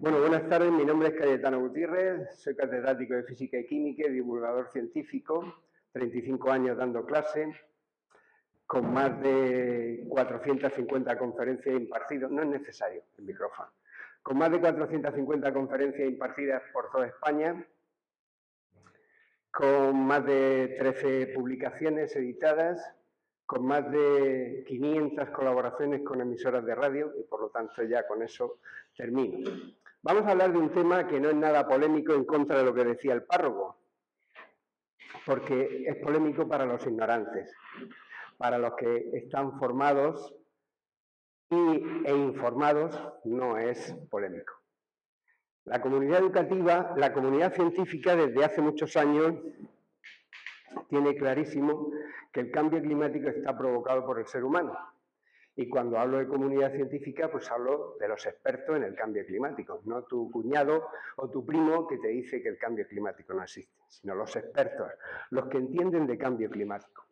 Bueno, buenas tardes, mi nombre es Cayetano Gutiérrez, soy catedrático de Física y Química y divulgador científico, 35 años dando clase, con más de 450 conferencias impartidas, no es necesario el micrófono, con más de 450 conferencias impartidas por toda España, con más de 13 publicaciones editadas, con más de 500 colaboraciones con emisoras de radio y por lo tanto ya con eso termino. Vamos a hablar de un tema que no es nada polémico en contra de lo que decía el párroco, porque es polémico para los ignorantes, para los que están formados e informados no es polémico. La comunidad educativa, la comunidad científica desde hace muchos años tiene clarísimo que el cambio climático está provocado por el ser humano. Y cuando hablo de comunidad científica, pues hablo de los expertos en el cambio climático, no tu cuñado o tu primo que te dice que el cambio climático no existe, sino los expertos, los que entienden de cambio climático.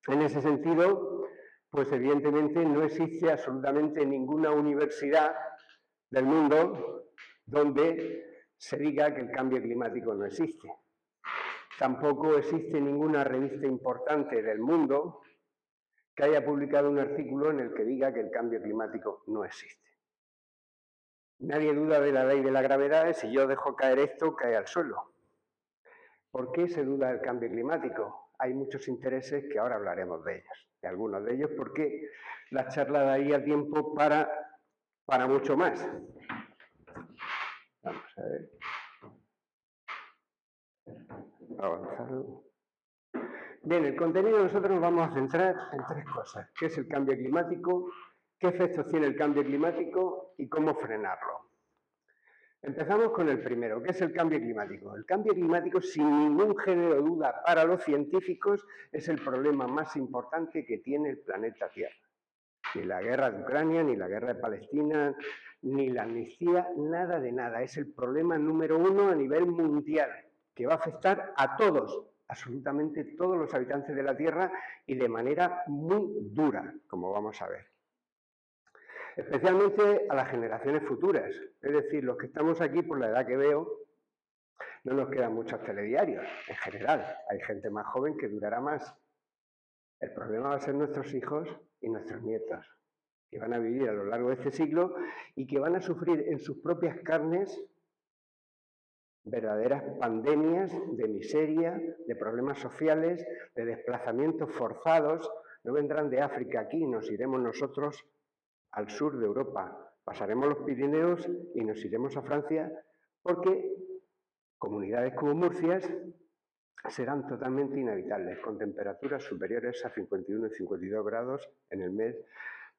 En ese sentido, pues evidentemente no existe absolutamente ninguna universidad del mundo donde se diga que el cambio climático no existe. Tampoco existe ninguna revista importante del mundo que haya publicado un artículo en el que diga que el cambio climático no existe. Nadie duda de la ley de la gravedad, y si yo dejo caer esto, cae al suelo. ¿Por qué se duda del cambio climático? Hay muchos intereses que ahora hablaremos de ellos, de algunos de ellos, porque la charla daría tiempo para mucho más. Vamos a ver. Avanzado. Bien, el contenido nosotros nos vamos a centrar en tres cosas. ¿Qué es el cambio climático? ¿Qué efectos tiene el cambio climático? Y cómo frenarlo. Empezamos con el primero, ¿qué es el cambio climático? El cambio climático, sin ningún género de duda para los científicos, es el problema más importante que tiene el planeta Tierra. Ni la guerra de Ucrania, ni la guerra de Palestina, ni la amnistía, nada de nada. Es el problema número uno a nivel mundial, que va a afectar a todos, absolutamente todos los habitantes de la Tierra y de manera muy dura, como vamos a ver. Especialmente a las generaciones futuras, es decir, los que estamos aquí por la edad que veo, no nos quedan muchos telediarios, en general, hay gente más joven que durará más. El problema va a ser nuestros hijos y nuestros nietos, que van a vivir a lo largo de este siglo y que van a sufrir en sus propias carnes verdaderas pandemias de miseria, de problemas sociales, de desplazamientos forzados. No vendrán de África aquí, nos iremos nosotros al sur de Europa, pasaremos los Pirineos y nos iremos a Francia porque comunidades como Murcia serán totalmente inhabitables, con temperaturas superiores a 51 y 52 grados en el mes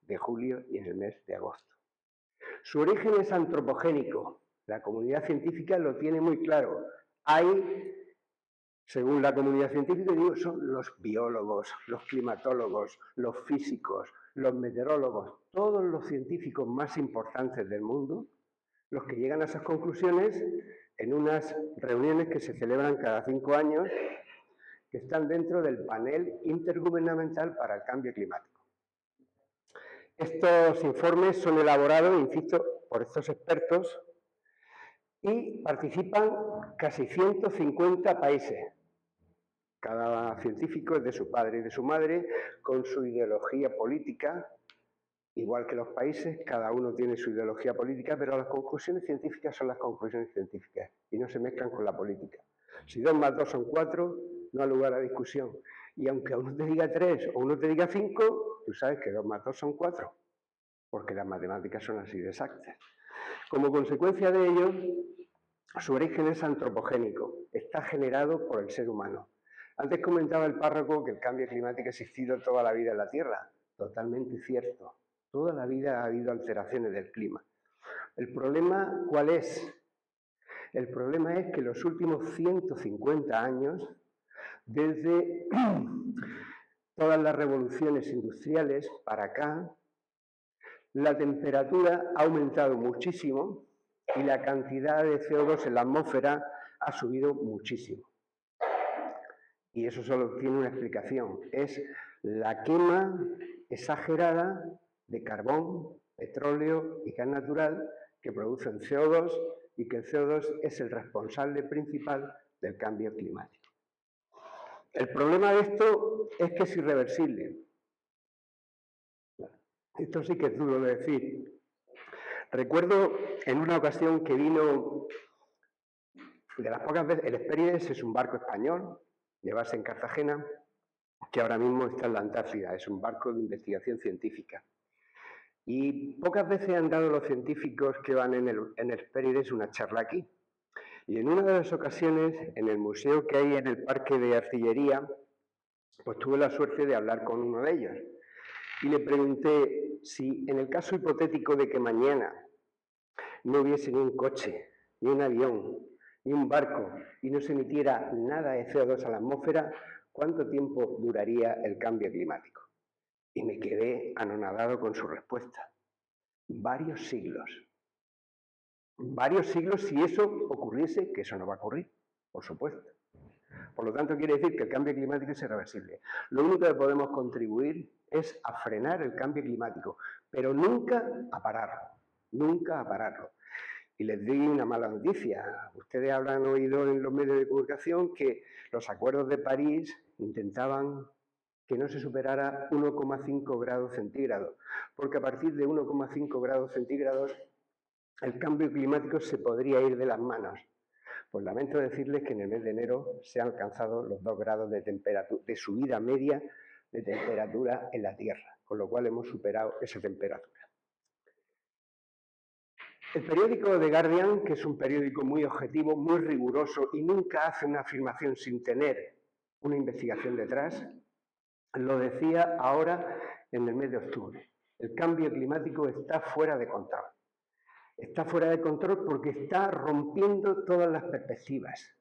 de julio y en el mes de agosto. Su origen es antropogénico. La comunidad científica lo tiene muy claro. Hay, según la comunidad científica, digo, son los biólogos, los climatólogos, los físicos, los meteorólogos, todos los científicos más importantes del mundo, los que llegan a esas conclusiones en unas reuniones que se celebran cada 5 años, que están dentro del panel intergubernamental para el cambio climático. Estos informes son elaborados, insisto, por estos expertos y participan casi 150 países. Cada científico es de su padre y de su madre, con su ideología política. Igual que los países, cada uno tiene su ideología política, pero las conclusiones científicas son las conclusiones científicas y no se mezclan con la política. Si 2 más 2 son 4, no hay lugar a discusión. Y aunque uno te diga 3 o uno te diga 5, tú sabes que 2 más 2 son 4, porque las matemáticas son así de exactas. Como consecuencia de ello, su origen es antropogénico, está generado por el ser humano. Antes comentaba el párroco que el cambio climático ha existido toda la vida en la Tierra. Totalmente cierto. Toda la vida ha habido alteraciones del clima. ¿El problema cuál es? El problema es que en los últimos 150 años, desde todas las revoluciones industriales para acá, la temperatura ha aumentado muchísimo y la cantidad de CO2 en la atmósfera ha subido muchísimo. Y eso solo tiene una explicación, es la quema exagerada de carbón, petróleo y gas natural que producen CO2 y que el CO2 es el responsable principal del cambio climático. El problema de esto es que es irreversible. Esto sí que es duro de decir. Recuerdo en una ocasión que vino, de las pocas veces, el Hespérides es un barco español de base en Cartagena, que ahora mismo está en la Antártida, es un barco de investigación científica. Y pocas veces han dado los científicos que van en el Hespérides una charla aquí. Y en una de las ocasiones, en el museo que hay en el Parque de Artillería, pues tuve la suerte de hablar con uno de ellos. Y le pregunté si en el caso hipotético de que mañana no hubiese ni un coche, ni un avión, ni un barco, y no se emitiera nada de CO2 a la atmósfera, ¿cuánto tiempo duraría el cambio climático? Y me quedé anonadado con su respuesta. Varios siglos. Varios siglos si eso ocurriese, que eso no va a ocurrir, por supuesto. Por lo tanto, quiere decir que el cambio climático es irreversible. Lo único que podemos contribuir es a frenar el cambio climático, pero nunca a pararlo, nunca a pararlo. Y les doy una mala noticia. Ustedes habrán oído en los medios de comunicación que los acuerdos de París intentaban que no se superara 1,5 grados centígrados, porque a partir de 1,5 grados centígrados el cambio climático se podría ir de las manos. Pues lamento decirles que en el mes de enero se han alcanzado los 2 grados de subida media de temperatura en la Tierra, con lo cual hemos superado esa temperatura. El periódico The Guardian, que es un periódico muy objetivo, muy riguroso y nunca hace una afirmación sin tener una investigación detrás, lo decía ahora en el mes de octubre. El cambio climático está fuera de control. Está fuera de control porque está rompiendo todas las perspectivas.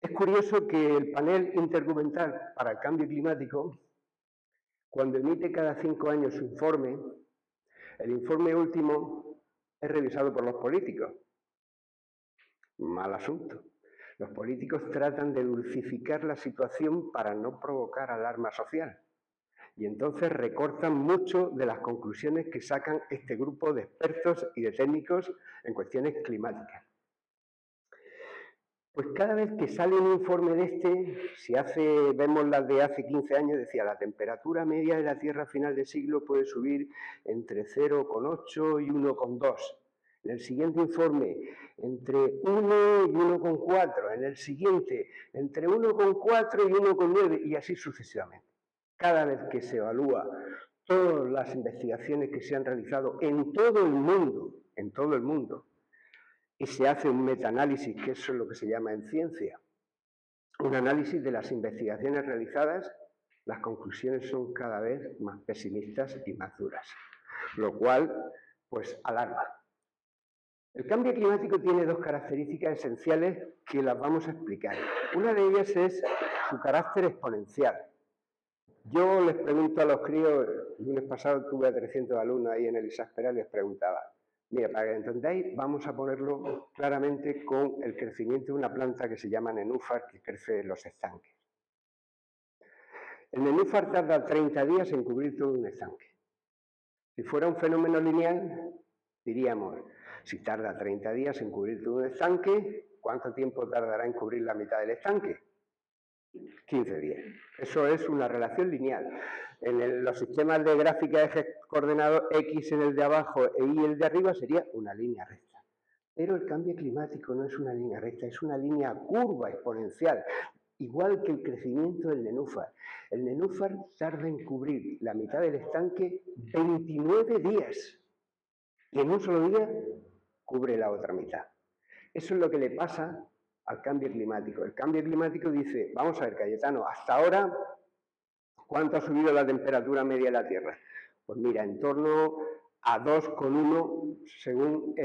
Es curioso que el panel intergubernamental para el cambio climático, cuando emite cada 5 años su informe, el informe último es revisado por los políticos. Mal asunto. Los políticos tratan de dulcificar la situación para no provocar alarma social. Y entonces recortan mucho de las conclusiones que sacan este grupo de expertos y de técnicos en cuestiones climáticas. Pues cada vez que sale un informe de este, vemos las de hace 15 años, decía la temperatura media de la Tierra a final de siglo puede subir entre 0,8 y 1,2. En el siguiente informe, entre 1 y 1,4. En el siguiente, entre 1,4 y 1,9 y así sucesivamente. Cada vez que se evalúa todas las investigaciones que se han realizado en todo el mundo, y se hace un metaanálisis, que eso es lo que se llama en ciencia, un análisis de las investigaciones realizadas, las conclusiones son cada vez más pesimistas y más duras, lo cual, pues, alarma. El cambio climático tiene 2 características esenciales que las vamos a explicar. Una de ellas es su carácter exponencial. Yo les pregunto a los críos, el lunes pasado tuve a 300 alumnos ahí en el Isaac Peral y les preguntaba, mira, para que entendáis, vamos a ponerlo claramente con el crecimiento de una planta que se llama nenúfar, que crece en los estanques. El nenúfar tarda 30 días en cubrir todo un estanque. Si fuera un fenómeno lineal, diríamos, si tarda 30 días en cubrir todo un estanque, ¿cuánto tiempo tardará en cubrir la mitad del estanque? 15 días. Eso es una relación lineal. En los sistemas de gráfica de ejes coordenados, X en el de abajo e Y en el de arriba sería una línea recta. Pero el cambio climático no es una línea recta, es una línea curva exponencial, igual que el crecimiento del nenúfar. El nenúfar tarda en cubrir la mitad del estanque 29 días. Y en un solo día cubre la otra mitad. Eso es lo que le pasa al cambio climático. El cambio climático dice, vamos a ver, Cayetano, hasta ahora, ¿cuánto ha subido la temperatura media de la Tierra? Pues mira, en torno a 2,1 según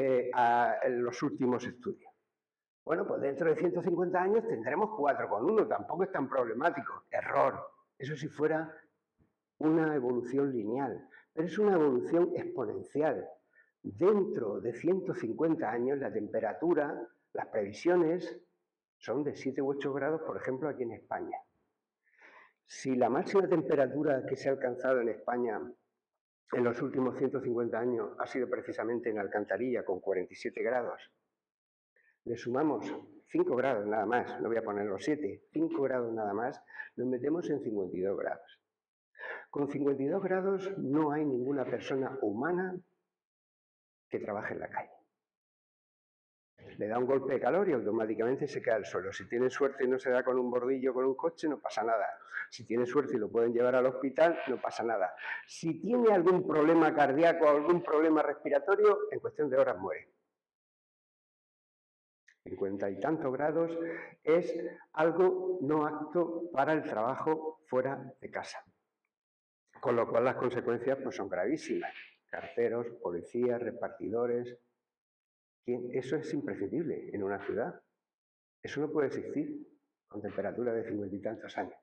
los últimos estudios. Bueno, pues dentro de 150 años tendremos 4,1, tampoco es tan problemático. Error. Eso si fuera una evolución lineal, pero es una evolución exponencial. Dentro de 150 años la temperatura, las previsiones son de 7 u 8 grados, por ejemplo, aquí en España. Si la máxima temperatura que se ha alcanzado en España en los últimos 150 años ha sido precisamente en Alcantarilla, con 47 grados. Le sumamos 5 grados nada más, no voy a poner los 7, 5 grados nada más, nos metemos en 52 grados. Con 52 grados no hay ninguna persona humana que trabaje en la calle. Le da un golpe de calor y automáticamente se cae al suelo. Si tiene suerte y no se da con un bordillo con un coche, no pasa nada. Si tiene suerte y lo pueden llevar al hospital, no pasa nada. Si tiene algún problema cardíaco o algún problema respiratorio, en cuestión de horas muere. 50 y tantos grados es algo no apto para el trabajo fuera de casa. Con lo cual las consecuencias pues, son gravísimas. Carteros, policías, repartidores. Eso es imprescindible en una ciudad. Eso no puede existir con temperatura de 50 y tantos años.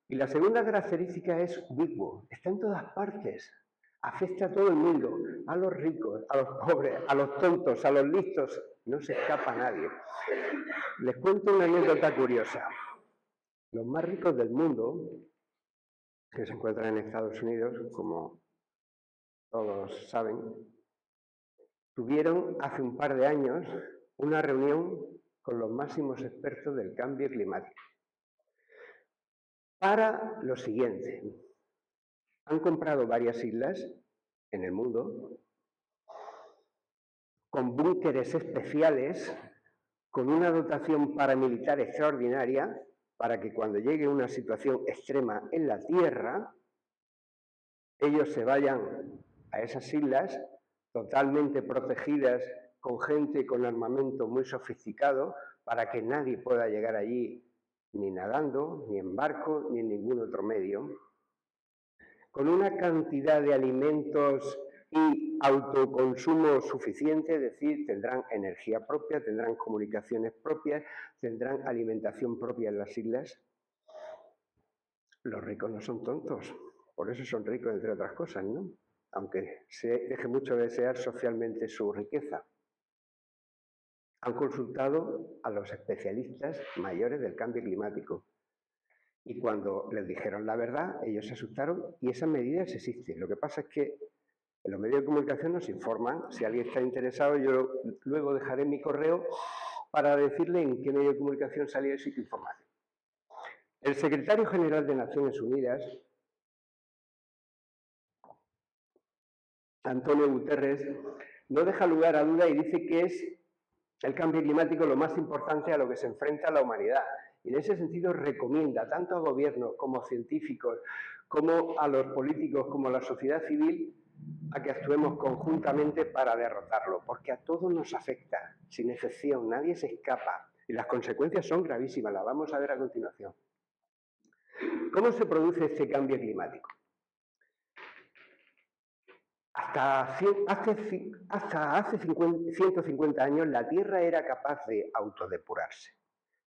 Y la segunda característica es ubicuo. Está en todas partes. Afecta a todo el mundo. A los ricos, a los pobres, a los tontos, a los listos. No se escapa a nadie. Les cuento una anécdota curiosa. Los más ricos del mundo, que se encuentran en Estados Unidos, como todos saben, tuvieron hace un par de años una reunión con los máximos expertos del cambio climático. Para lo siguiente, han comprado varias islas en el mundo con búnkeres especiales, con una dotación paramilitar extraordinaria, para que cuando llegue una situación extrema en la Tierra, ellos se vayan a esas islas totalmente protegidas, con gente con armamento muy sofisticado, para que nadie pueda llegar allí ni nadando, ni en barco, ni en ningún otro medio, con una cantidad de alimentos y autoconsumo suficiente, es decir, tendrán energía propia, tendrán comunicaciones propias, tendrán alimentación propia en las islas. Los ricos no son tontos, por eso son ricos, entre otras cosas, ¿no? Aunque se deje mucho de desear socialmente su riqueza. Han consultado a los especialistas mayores del cambio climático y cuando les dijeron la verdad, ellos se asustaron y esas medidas existen. Lo que pasa es que en los medios de comunicación nos informan. Si alguien está interesado, yo luego dejaré mi correo para decirle en qué medio de comunicación salía esa información. El secretario general de Naciones Unidas, Antonio Guterres, no deja lugar a duda y dice que es el cambio climático lo más importante a lo que se enfrenta la humanidad. Y en ese sentido recomienda tanto a gobiernos como a científicos, como a los políticos, como a la sociedad civil, a que actuemos conjuntamente para derrotarlo, porque a todos nos afecta, sin excepción, nadie se escapa. Y las consecuencias son gravísimas, las vamos a ver a continuación. ¿Cómo se produce este cambio climático? Hasta hace 150 años la Tierra era capaz de autodepurarse.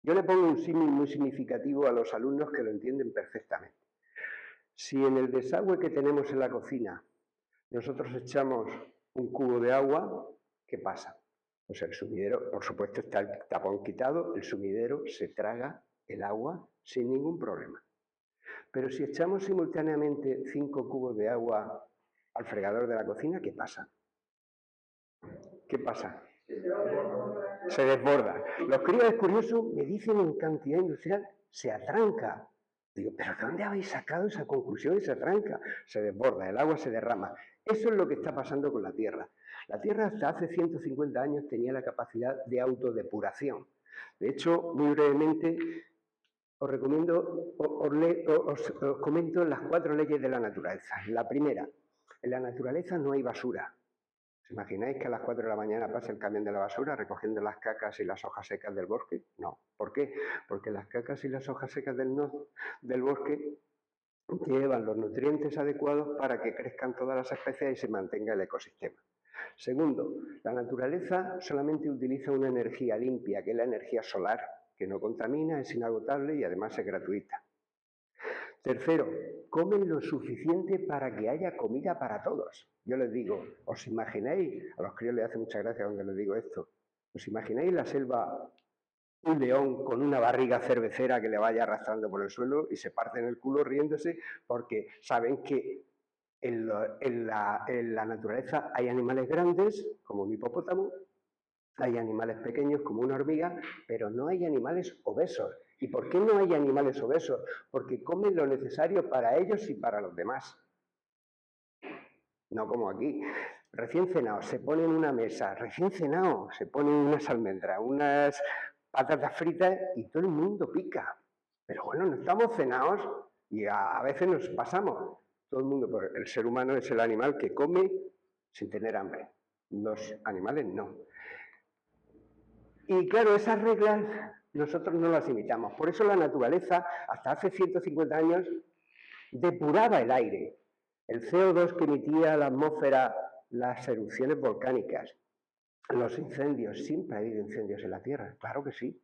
Yo le pongo un símil muy significativo a los alumnos que lo entienden perfectamente. Si en el desagüe que tenemos en la cocina nosotros echamos un cubo de agua, ¿qué pasa? Pues el sumidero, por supuesto, está el tapón quitado, el sumidero se traga el agua sin ningún problema. Pero si echamos simultáneamente 5 cubos de agua al fregador de la cocina, ¿qué pasa? ¿Qué pasa? Se desborda. Los críos, es curioso, me dicen en cantidad industrial, se atranca. Digo, ¿pero de dónde habéis sacado esa conclusión y se atranca? Se desborda, el agua se derrama. Eso es lo que está pasando con la Tierra. La Tierra hasta hace 150 años tenía la capacidad de autodepuración. De hecho, muy brevemente, os recomiendo, os comento las 4 leyes de la naturaleza. La primera, en la naturaleza no hay basura. ¿Os imagináis que a las 4 de la mañana pasa el camión de la basura recogiendo las cacas y las hojas secas del bosque? No. ¿Por qué? Porque las cacas y las hojas secas del bosque llevan los nutrientes adecuados para que crezcan todas las especies y se mantenga el ecosistema. Segundo, la naturaleza solamente utiliza una energía limpia, que es la energía solar, que no contamina, es inagotable y además es gratuita. Tercero, comen lo suficiente para que haya comida para todos. Yo les digo, ¿os imagináis? A los críos les hace mucha gracia cuando les digo esto. ¿Os imagináis la selva, un león con una barriga cervecera que le vaya arrastrando por el suelo y se parte en el culo riéndose porque saben que En la naturaleza hay animales grandes, como un hipopótamo, hay animales pequeños, como una hormiga, pero no hay animales obesos. ¿Y por qué no hay animales obesos? Porque comen lo necesario para ellos y para los demás. No como aquí. Recién cenado, se pone en una mesa, recién cenado, se ponen unas almendras, unas patatas fritas y todo el mundo pica. Pero bueno, no estamos cenados y a veces nos pasamos. Todo el mundo, pues el ser humano es el animal que come sin tener hambre. Los animales no. Y claro, esas reglas nosotros no las imitamos. Por eso la naturaleza, hasta hace 150 años, depuraba el aire. El CO2 que emitía la atmósfera, las erupciones volcánicas, los incendios. Siempre ha habido incendios en la Tierra, claro que sí.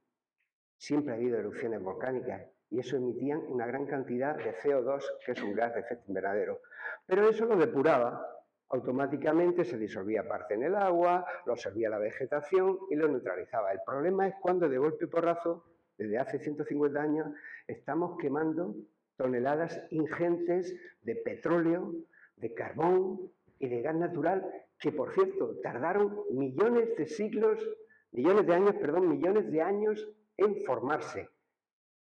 Siempre ha habido erupciones volcánicas y eso emitían una gran cantidad de CO2, que es un gas de efecto invernadero. Pero eso lo depuraba. Automáticamente se disolvía parte en el agua, lo absorbía la vegetación y lo neutralizaba. El problema es cuando de golpe y porrazo, desde hace 150 años, estamos quemando toneladas ingentes de petróleo, de carbón y de gas natural, que por cierto tardaron millones de años en formarse.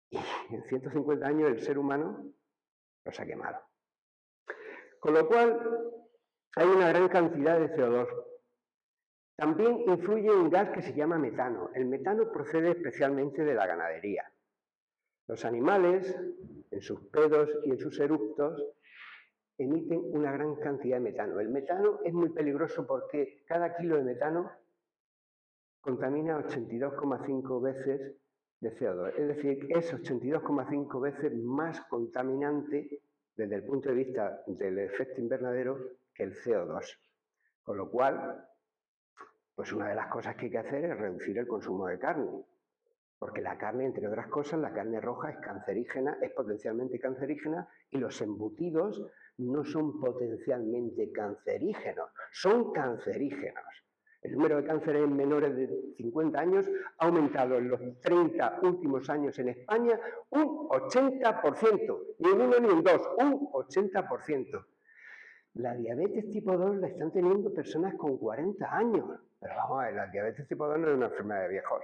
Y en 150 años el ser humano los ha quemado. Con lo cual, hay una gran cantidad de CO2. También influye un gas que se llama metano. El metano procede especialmente de la ganadería. Los animales, en sus pedos y en sus eructos, emiten una gran cantidad de metano. El metano es muy peligroso porque cada kilo de metano contamina 82,5 veces de CO2. Es decir, es 82,5 veces más contaminante desde el punto de vista del efecto invernadero que el CO2. Con lo cual, pues una de las cosas que hay que hacer es reducir el consumo de carne. Porque la carne, entre otras cosas, la carne roja es cancerígena, es potencialmente cancerígena, y los embutidos no son potencialmente cancerígenos, son cancerígenos. El número de cánceres en menores de 50 años ha aumentado en los 30 últimos años en España un 80%, ni en uno ni en dos, un 80%. La diabetes tipo 2 la están teniendo personas con 40 años, pero vamos a ver, la diabetes tipo 2 no es una enfermedad de viejos.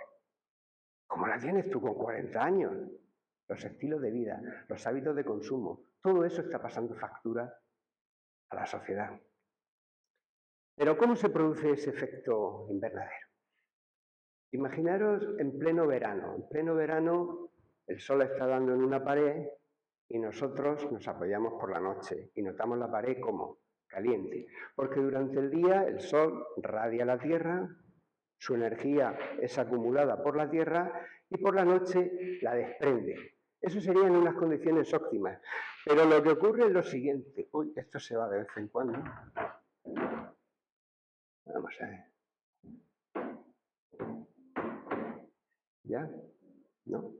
¿Cómo la tienes tú con 40 años? Los estilos de vida, los hábitos de consumo, todo eso está pasando factura a la sociedad. Pero ¿cómo se produce ese efecto invernadero? Imaginaros en pleno verano. En pleno verano el sol está dando en una pared y nosotros nos apoyamos por la noche y notamos la pared como caliente. Porque durante el día el sol radia la tierra, su energía es acumulada por la tierra y por la noche la desprende. Eso serían unas condiciones óptimas. Pero lo que ocurre es lo siguiente. Uy, esto se va de vez en cuando. Vamos a ver. ¿Ya? ¿No?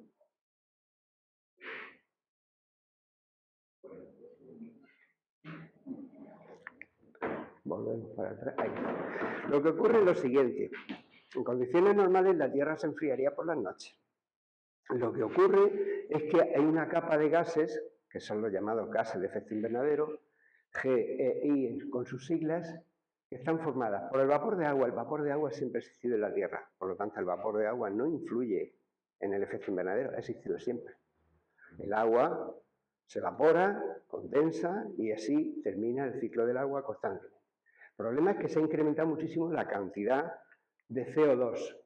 Volvemos para atrás. Ahí. Lo que ocurre es lo siguiente. En condiciones normales la Tierra se enfriaría por las noches. Lo que ocurre es que hay una capa de gases, que son los llamados gases de efecto invernadero, GEI con sus siglas, que están formadas por el vapor de agua. El vapor de agua siempre ha existido en la Tierra, por lo tanto el vapor de agua no influye en el efecto invernadero, ha existido siempre. El agua se evapora, condensa y así termina el ciclo del agua constante. El problema es que se ha incrementado muchísimo la cantidad de CO2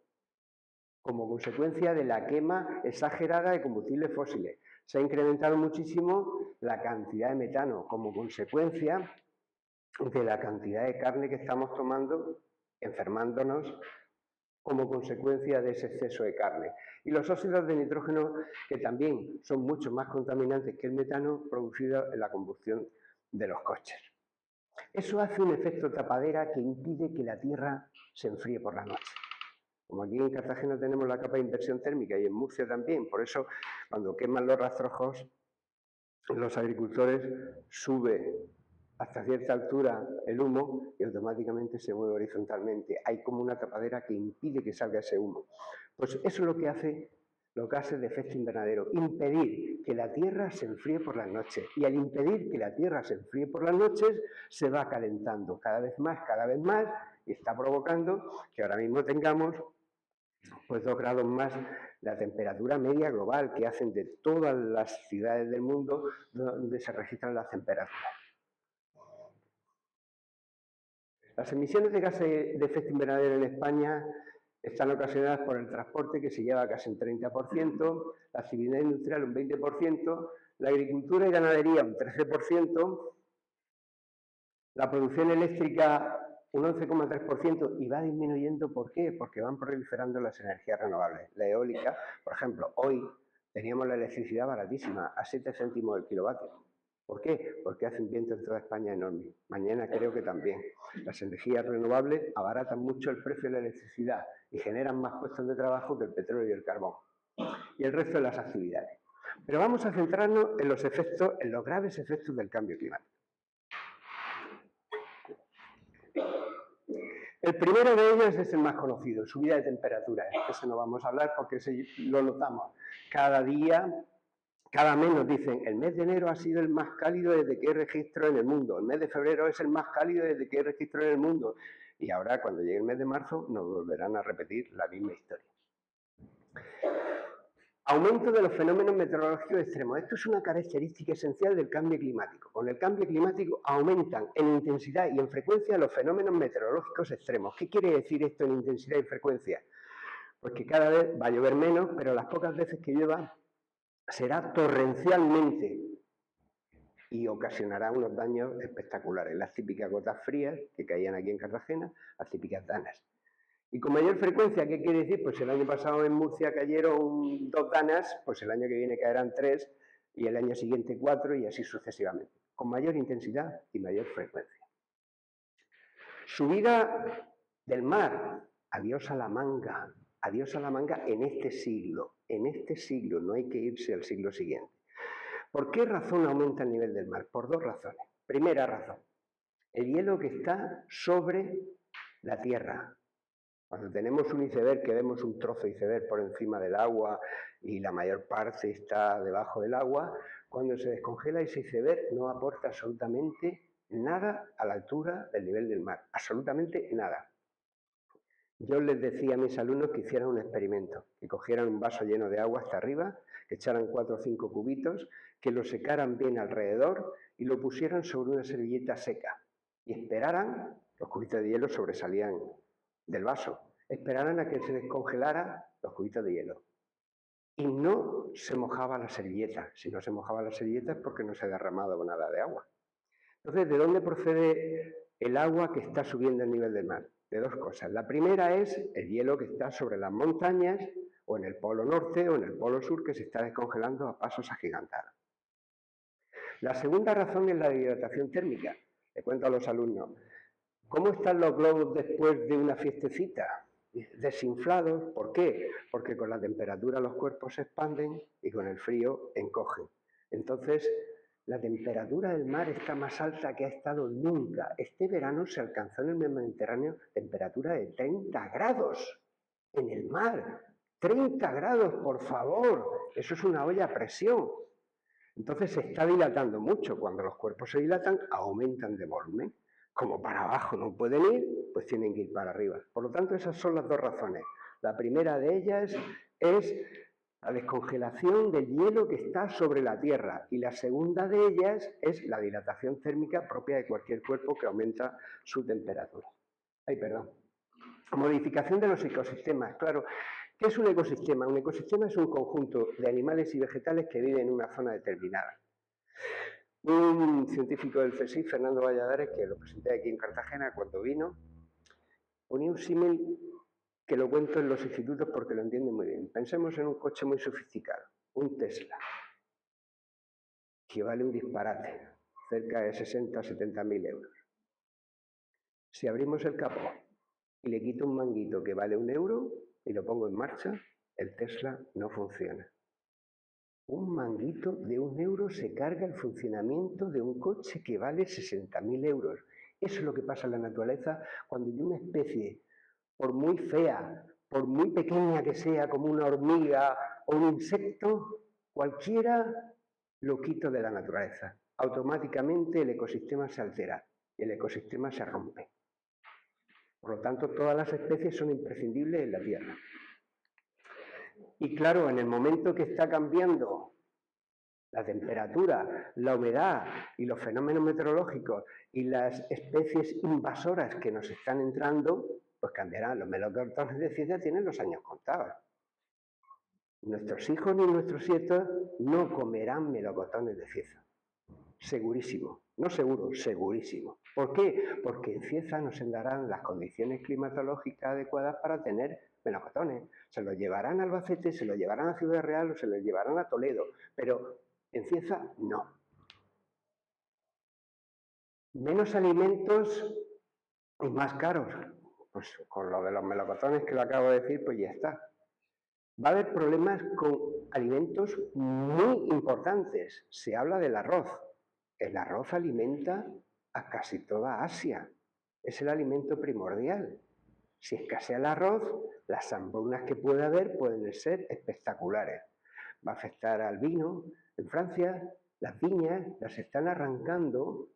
como consecuencia de la quema exagerada de combustibles fósiles. Se ha incrementado muchísimo la cantidad de metano como consecuencia de la cantidad de carne que estamos tomando, enfermándonos como consecuencia de ese exceso de carne. Y los óxidos de nitrógeno, que también son mucho más contaminantes que el metano producido en la combustión de los coches. Eso hace un efecto tapadera que impide que la Tierra se enfríe por la noche. Como aquí en Cartagena tenemos la capa de inversión térmica y en Murcia también, por eso cuando queman los rastrojos, los agricultores sube hasta cierta altura el humo y automáticamente se mueve horizontalmente. Hay como una tapadera que impide que salga ese humo. Pues eso es lo que hace los gases de efecto invernadero, impedir que la Tierra se enfríe por las noches. Y al impedir que la Tierra se enfríe por las noches, se va calentando cada vez más, y está provocando que ahora mismo tengamos pues 2 grados más la temperatura media global que hacen de todas las ciudades del mundo donde se registran las temperaturas. Las emisiones de gases de efecto invernadero en España están ocasionadas por el transporte, que se lleva casi un 30%, la actividad industrial un 20%, la agricultura y ganadería un 13%, la producción eléctrica un 11,3% y va disminuyendo. ¿Por qué? Porque van proliferando las energías renovables. La eólica, por ejemplo, hoy teníamos la electricidad baratísima, a 7 céntimos el kilovatio. ¿Por qué? Porque hace un viento en toda España enorme. Mañana creo que también. Las energías renovables abaratan mucho el precio de la electricidad y generan más puestos de trabajo que el petróleo y el carbón. Y el resto de las actividades. Pero vamos a centrarnos en los efectos, en los graves efectos del cambio climático. El primero de ellos es el más conocido, subida de temperatura. Ese no vamos a hablar porque lo notamos. Cada día, cada mes nos dicen, el mes de enero ha sido el más cálido desde que hay registro en el mundo, el mes de febrero es el más cálido desde que hay registro en el mundo. Y ahora, cuando llegue el mes de marzo, nos volverán a repetir la misma historia. Aumento de los fenómenos meteorológicos extremos. Esto es una característica esencial del cambio climático. Con el cambio climático aumentan en intensidad y en frecuencia los fenómenos meteorológicos extremos. ¿Qué quiere decir esto en intensidad y frecuencia? Pues que cada vez va a llover menos, pero las pocas veces que llueva será torrencialmente y ocasionará unos daños espectaculares. Las típicas gotas frías que caían aquí en Cartagena, las típicas danas. Y con mayor frecuencia, ¿qué quiere decir? Pues el año pasado en Murcia cayeron 2 danas, pues el año que viene caerán 3 y el año siguiente 4 y así sucesivamente. Con mayor intensidad y mayor frecuencia. Subida del mar. Adiós a la manga. Adiós a la manga en este siglo. En este siglo, no hay que irse al siglo siguiente. ¿Por qué razón aumenta el nivel del mar? Por 2 razones. Primera razón, el hielo que está sobre la Tierra. Cuando tenemos un iceberg, que vemos un trozo de iceberg por encima del agua y la mayor parte está debajo del agua, cuando se descongela ese iceberg no aporta absolutamente nada a la altura del nivel del mar, absolutamente nada. Yo les decía a mis alumnos que hicieran un experimento, que cogieran un vaso lleno de agua hasta arriba, que echaran 4 o 5 cubitos, que lo secaran bien alrededor y lo pusieran sobre una servilleta seca y esperaran, los cubitos de hielo sobresalían del vaso, esperaran a que se descongelara los cubitos de hielo. Y no se mojaba la servilleta. Si no se mojaba la servilleta es porque no se ha derramado nada de agua. Entonces, ¿de dónde procede el agua que está subiendo el nivel del mar? De 2 cosas. La primera es el hielo que está sobre las montañas o en el polo norte o en el polo sur, que se está descongelando a pasos agigantados. La segunda razón es la hidratación térmica. Le cuento a los alumnos, ¿cómo están los globos después de una fiestecita? Desinflados. ¿Por qué? Porque con la temperatura los cuerpos se expanden y con el frío encogen. Entonces, la temperatura del mar está más alta que ha estado nunca. Este verano se alcanzó en el Mediterráneo temperatura de 30 grados en el mar. 30 grados, por favor. Eso es una olla a presión. Entonces se está dilatando mucho. Cuando los cuerpos se dilatan, aumentan de volumen. Como para abajo no pueden ir, pues tienen que ir para arriba. Por lo tanto, esas son las 2 razones. La primera de ellas es la descongelación del hielo que está sobre la Tierra y la segunda de ellas es la dilatación térmica propia de cualquier cuerpo que aumenta su temperatura. Modificación de los ecosistemas. Claro, ¿qué es un ecosistema? Un ecosistema es un conjunto de animales y vegetales que viven en una zona determinada. Un científico del CSIC, Fernando Valladares, que lo presenté aquí en Cartagena cuando vino, ponía un símil que lo cuento en los institutos porque lo entienden muy bien. Pensemos en un coche muy sofisticado, un Tesla, que vale un disparate, cerca de 60 o 70 mil euros. Si abrimos el capó y le quito un manguito que vale 1 euro y lo pongo en marcha, el Tesla no funciona. Un manguito de 1 euro se carga el funcionamiento de un coche que vale 60.000 euros. Eso es lo que pasa en la naturaleza cuando hay una especie, por muy fea, por muy pequeña que sea, como una hormiga o un insecto, cualquiera lo quito de la naturaleza. Automáticamente el ecosistema se altera, el ecosistema se rompe. Por lo tanto, todas las especies son imprescindibles en la Tierra. Y claro, en el momento que está cambiando la temperatura, la humedad y los fenómenos meteorológicos y las especies invasoras que nos están entrando, pues cambiarán. Los melocotones de ciencia tienen los años contados. Nuestros hijos ni nuestros nietos no comerán melocotones de Cieza. Segurísimo. No seguro, segurísimo. ¿Por qué? Porque en Cieza no se darán las condiciones climatológicas adecuadas para tener melocotones. Se los llevarán a Albacete, se los llevarán a Ciudad Real o se los llevarán a Toledo, pero en Cieza no. Menos alimentos y más caros. Pues con lo de los melocotones que lo acabo de decir, pues ya está. Va a haber problemas con alimentos muy importantes. Se habla del arroz. El arroz alimenta a casi toda Asia. Es el alimento primordial. Si escasea el arroz, las hambrunas que puede haber pueden ser espectaculares. Va a afectar al vino. En Francia, las viñas las están arrancando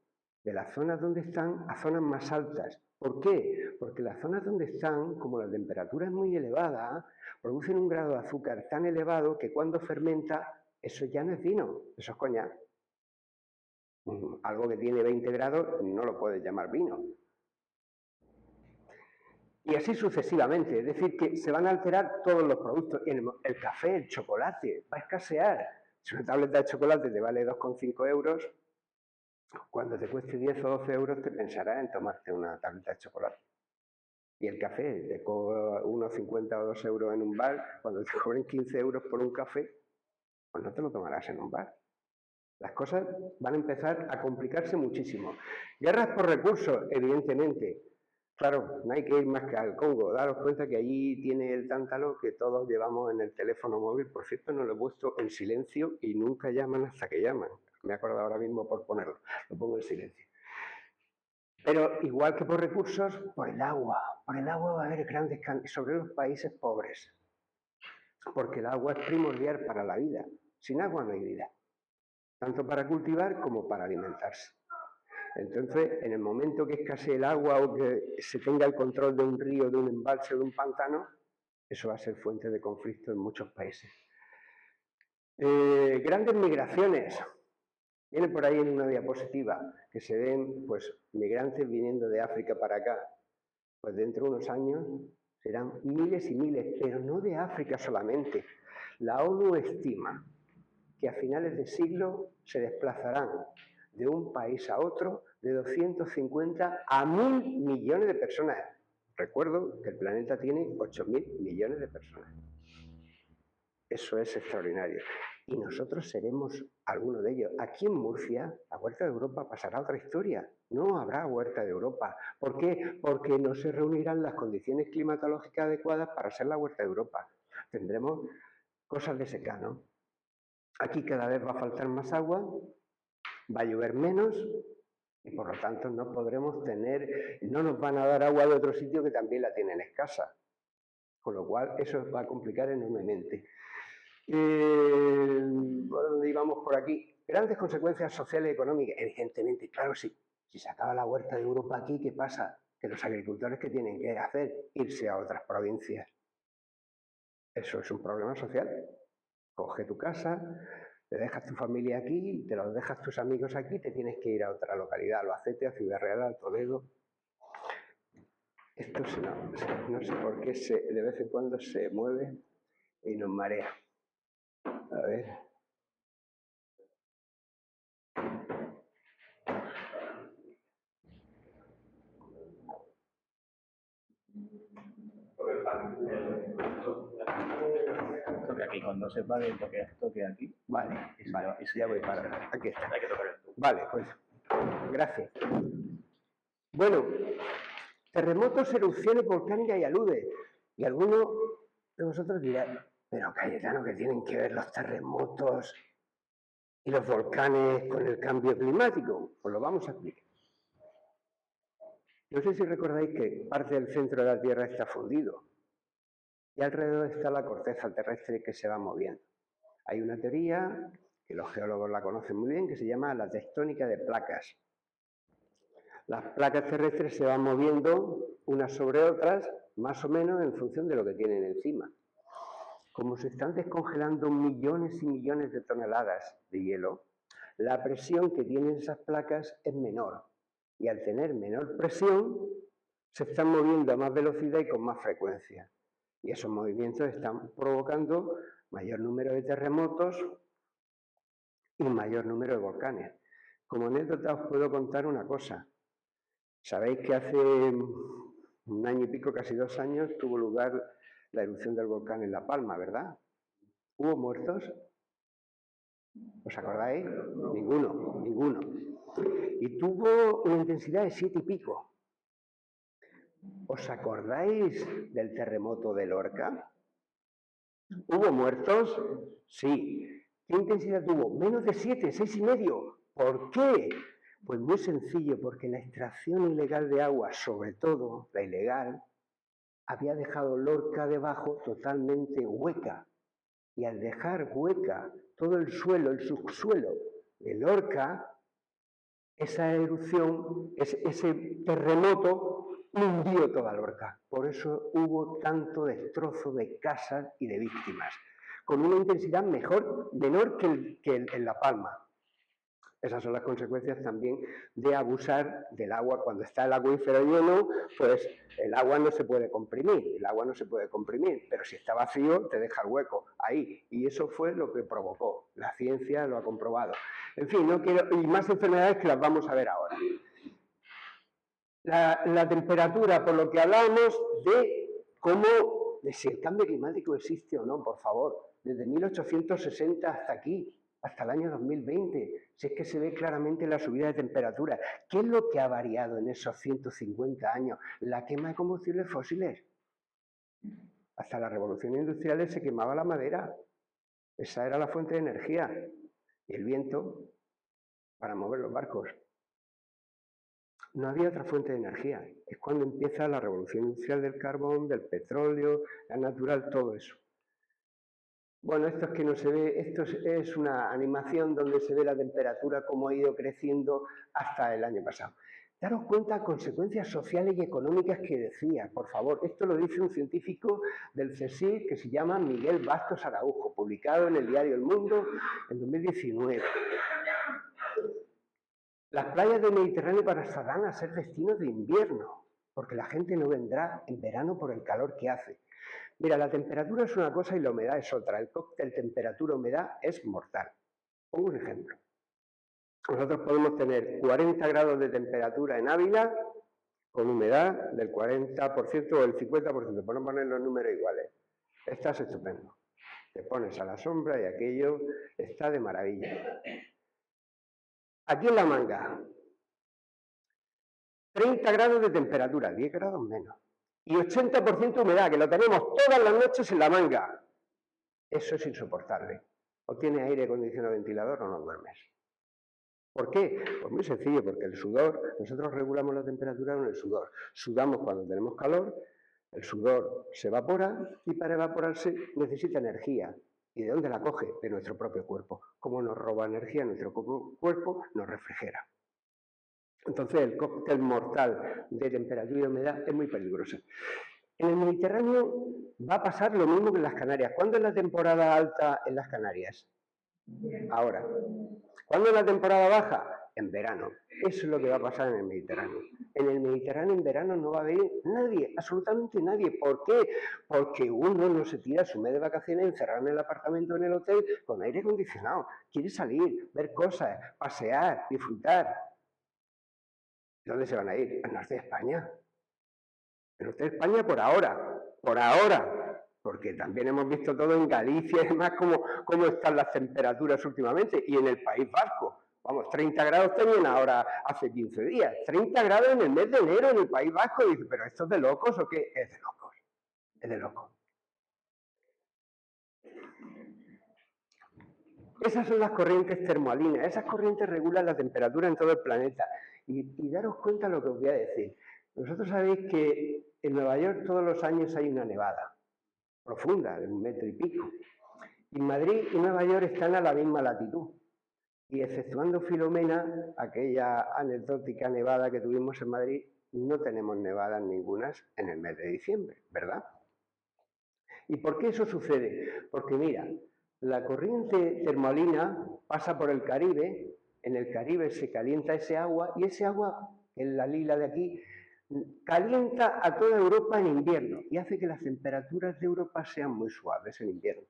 de las zonas donde están a zonas más altas. ¿Por qué? Porque las zonas donde están, como la temperatura es muy elevada, producen un grado de azúcar tan elevado que cuando fermenta, eso ya no es vino, eso es coñac. Algo que tiene 20 grados no lo puedes llamar vino. Y así sucesivamente, es decir, que se van a alterar todos los productos. El café, el chocolate, va a escasear. Si una tableta de chocolate te vale 2,5 euros, cuando te cueste 10 o 12 euros te pensarás en tomarte una tableta de chocolate. Y el café, te cobra 1,50 o 2 euros en un bar, cuando te cobren 15 euros por un café, pues no te lo tomarás en un bar. Las cosas van a empezar a complicarse muchísimo. Guerras por recursos, evidentemente. Claro, no hay que ir más que al Congo. Daros cuenta que allí tiene el tántalo que todos llevamos en el teléfono móvil. Por cierto, no lo he puesto en silencio y nunca llaman hasta que llaman. Me he acordado ahora mismo por ponerlo. Lo pongo en silencio. Pero igual que por recursos, por el agua. Por el agua va a haber grandes cambios sobre los países pobres. Porque el agua es primordial para la vida. Sin agua no hay vida. Tanto para cultivar como para alimentarse. Entonces, en el momento que escasee el agua o que se tenga el control de un río, de un embalse o de un pantano, eso va a ser fuente de conflicto en muchos países. Grandes migraciones. Viene por ahí en una diapositiva que se ven pues, migrantes viniendo de África para acá. Pues dentro de unos años serán miles y miles, pero no de África solamente. La ONU estima que a finales de siglo se desplazarán de un país a otro de 250 a 1.000 millones de personas. Recuerdo que el planeta tiene 8.000 millones de personas. Eso es extraordinario. Y nosotros seremos alguno de ellos. Aquí en Murcia, la Huerta de Europa pasará otra historia. No habrá Huerta de Europa. ¿Por qué? Porque no se reunirán las condiciones climatológicas adecuadas para ser la Huerta de Europa. Tendremos cosas de secano. Aquí cada vez va a faltar más agua, va a llover menos y por lo tanto no podremos tener, no nos van a dar agua de otro sitio que también la tienen escasa. Con lo cual eso va a complicar enormemente. ¿Por dónde íbamos por aquí? Grandes consecuencias sociales y económicas. Evidentemente, claro, sí. Si se acaba la Huerta de Europa aquí, ¿qué pasa? Que los agricultores, ¿qué tienen que hacer? Irse a otras provincias. Eso es un problema social. Coge tu casa, te dejas tu familia aquí, te los dejas tus amigos aquí, te tienes que ir a otra localidad, a Albacete, a Ciudad Real, a Toledo. Esto no sé por qué de vez en cuando se mueve y nos marea. A ver. Toque aquí, cuando sepa de toque aquí. Vale, ya voy para. Aquí está. Hay que tocar el tubo. Vale, pues. Gracias. Bueno, terremotos, erupciones volcánicas y aludes. Y algunos de vosotros dirán, pero Cayetano, ¿qué tienen que ver los terremotos y los volcanes con el cambio climático? Pues lo vamos a explicar. No sé si recordáis que parte del centro de la Tierra está fundido. y alrededor está la corteza terrestre que se va moviendo. Hay una teoría, que los geólogos la conocen muy bien, que se llama la tectónica de placas. Las placas terrestres se van moviendo unas sobre otras, más o menos en función de lo que tienen encima. Como se están descongelando millones y millones de toneladas de hielo, la presión que tienen esas placas es menor. Y al tener menor presión, se están moviendo a más velocidad y con más frecuencia. Y esos movimientos están provocando mayor número de terremotos y mayor número de volcanes. Como anécdota os puedo contar una cosa. Sabéis que hace un año y pico, casi 2 años, tuvo lugar la erupción del volcán en La Palma, ¿verdad? ¿Hubo muertos? ¿Os acordáis? Ninguno. Y tuvo una intensidad de 7 y pico. ¿Os acordáis del terremoto de Lorca? ¿Hubo muertos? Sí. ¿Qué intensidad tuvo? Menos de 7, 6 y medio. ¿Por qué? Pues muy sencillo, porque la extracción ilegal de agua, sobre todo la ilegal, había dejado Lorca debajo totalmente hueca. Y al dejar hueca todo el suelo, el subsuelo de Lorca, esa erupción, ese terremoto, hundió toda Lorca. Por eso hubo tanto destrozo de casas y de víctimas, con una intensidad menor que en La Palma. Esas son las consecuencias también de abusar del agua. Cuando está el acuífero lleno, pues el agua no se puede comprimir, pero si está vacío te deja el hueco ahí. Y eso fue lo que provocó. La ciencia lo ha comprobado. En fin, y más enfermedades que las vamos a ver ahora. La temperatura, por lo que hablábamos de si el cambio climático existe o no, por favor, desde 1860 hasta aquí, hasta el año 2020, si es que se ve claramente la subida de temperatura. ¿Qué es lo que ha variado en esos 150 años? La quema de combustibles fósiles. Hasta la revolución industrial se quemaba la madera. Esa era la fuente de energía. Y el viento para mover los barcos. No había otra fuente de energía. Es cuando empieza la revolución industrial del carbón, del petróleo, gas natural, todo eso. Bueno, esto es que no se ve, esto es una animación donde se ve la temperatura como ha ido creciendo hasta el año pasado. Daros cuenta consecuencias sociales y económicas que decía, por favor. Esto lo dice un científico del CSIC que se llama Miguel Bastos Araujo, publicado en el diario El Mundo en 2019. Las playas del Mediterráneo pasarán a ser destinos de invierno, porque la gente no vendrá en verano por el calor que hace. Mira, la temperatura es una cosa y la humedad es otra. El cóctel temperatura-humedad es mortal. Pongo un ejemplo. Nosotros podemos tener 40 grados de temperatura en Ávila con humedad del 40% o el 50%. Por no poner los números iguales. Estás estupendo. Te pones a la sombra y aquello está de maravilla. Aquí en La Manga, 30 grados de temperatura, 10 grados menos. Y 80% humedad, que lo tenemos todas las noches en La Manga. Eso es insoportable. O tienes aire acondicionado o ventilador o no duermes. ¿Por qué? Pues muy sencillo, porque el sudor, nosotros regulamos la temperatura con el sudor. Sudamos cuando tenemos calor, el sudor se evapora y para evaporarse necesita energía. ¿Y de dónde la coge? De nuestro propio cuerpo. Como nos roba energía nuestro cuerpo, nos refrigera. Entonces el cóctel mortal de temperatura y humedad es muy peligroso. En el Mediterráneo va a pasar lo mismo que en las Canarias. ¿Cuándo es la temporada alta en las Canarias? Ahora. ¿Cuándo es la temporada baja? En verano. Eso es lo que va a pasar en el Mediterráneo. En el Mediterráneo en verano no va a venir nadie, absolutamente nadie. ¿Por qué? Porque uno no se tira su mes de vacaciones encerrado en el apartamento, en el hotel, con aire acondicionado. Quiere salir, ver cosas, pasear, disfrutar. ¿Dónde se van a ir? Al norte de España. El norte de España por ahora, porque también hemos visto todo en Galicia y demás cómo están las temperaturas últimamente, y en el País Vasco. Vamos, 30 grados tenían ahora hace 15 días. 30 grados en el mes de enero en el País Vasco. Y dice, ¿pero esto es de locos o qué? Es de locos. Es de locos. Esas son las corrientes termoalinas. Esas corrientes regulan la temperatura en todo el planeta. Y daros cuenta de lo que os voy a decir. Vosotros sabéis que en Nueva York todos los años hay una nevada. profunda, de 1 metro y pico. Y Madrid y Nueva York están a la misma latitud. Y exceptuando Filomena, aquella anecdótica nevada que tuvimos en Madrid, no tenemos nevadas ningunas en el mes de diciembre, ¿verdad? ¿Y por qué eso sucede? Porque mira, la corriente termalina pasa por el Caribe, en el Caribe se calienta ese agua y ese agua, en la lila de aquí, calienta a toda Europa en invierno y hace que las temperaturas de Europa sean muy suaves en invierno.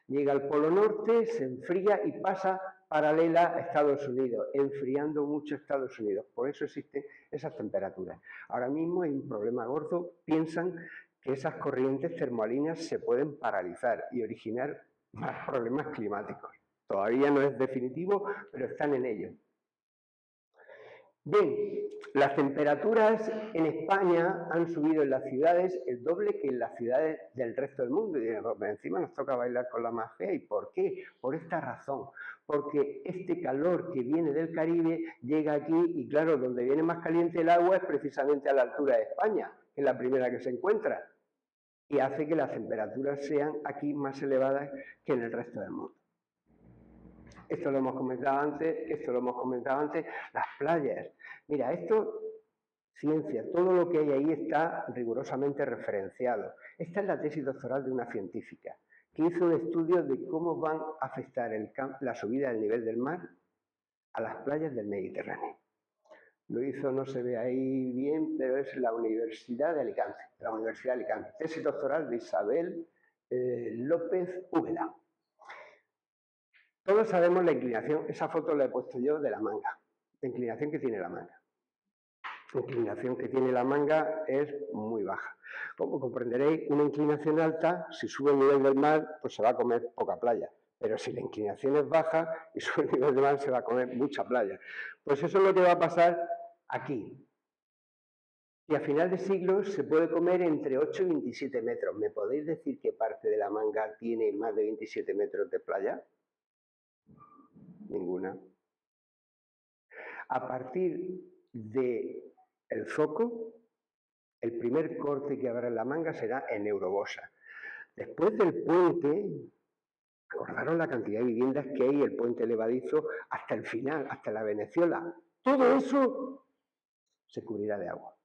Llega al Polo Norte, se enfría y pasa paralela a Estados Unidos, enfriando mucho Estados Unidos. Por eso existen esas temperaturas. Ahora mismo hay un problema gordo. Piensan que esas corrientes termalinas se pueden paralizar y originar más problemas climáticos. Todavía no es definitivo, pero están en ello. Bien, las temperaturas en España han subido en las ciudades el doble que en las ciudades del resto del mundo. Y encima nos toca bailar con la más fea. ¿Y por qué? Por esta razón. Porque este calor que viene del Caribe llega aquí y claro, donde viene más caliente el agua es precisamente a la altura de España, que es la primera que se encuentra. Y hace que las temperaturas sean aquí más elevadas que en el resto del mundo. Esto lo hemos comentado antes, las playas. Mira, esto, ciencia, todo lo que hay ahí está rigurosamente referenciado. Esta es la tesis doctoral de una científica que hizo un estudio de cómo van a afectar la subida del nivel del mar a las playas del Mediterráneo. Lo hizo, no se ve ahí bien, pero es la Universidad de Alicante, tesis doctoral de Isabel López Úbeda. Todos sabemos la inclinación, esa foto la he puesto yo de la manga, la inclinación que tiene la manga. La inclinación que tiene la manga es muy baja. Como comprenderéis, una inclinación alta, si sube el nivel del mar, pues se va a comer poca playa. Pero si la inclinación es baja y sube el nivel del mar, se va a comer mucha playa. Pues eso es lo que va a pasar aquí. Y a final de siglo se puede comer entre 8 y 27 metros. ¿Me podéis decir qué parte de la manga tiene más de 27 metros de playa? Ninguna. A partir del zoco, el primer corte que habrá en la manga será en Eurobosa. Después del puente, acordaron la cantidad de viviendas que hay, el puente levadizo, hasta el final, hasta la Veneciola. Todo eso se cubrirá de agua.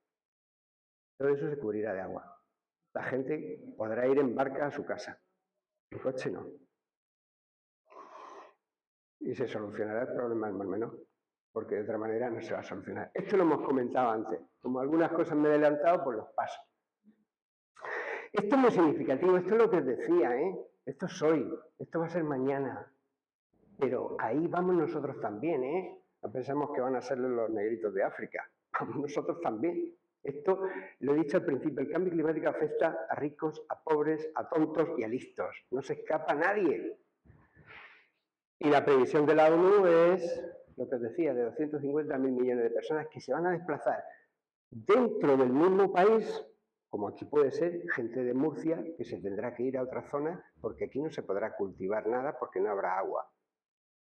Todo eso se cubrirá de agua. La gente podrá ir en barca a su casa. En coche no. Y se solucionará el problema del Mar Menor, porque de otra manera no se va a solucionar. Esto lo hemos comentado antes. Como algunas cosas me he adelantado, pues los paso. Esto es muy significativo, esto es lo que os decía, ¿eh? Esto es hoy, esto va a ser mañana. Pero ahí vamos nosotros también, ¿eh? No pensamos que van a ser los negritos de África. Vamos nosotros también. Esto, lo he dicho al principio, el cambio climático afecta a ricos, a pobres, a tontos y a listos. No se escapa nadie. Y la previsión de la ONU es, lo que os decía, de 250.000 millones de personas que se van a desplazar dentro del mismo país, como aquí puede ser gente de Murcia que se tendrá que ir a otra zona porque aquí no se podrá cultivar nada porque no habrá agua.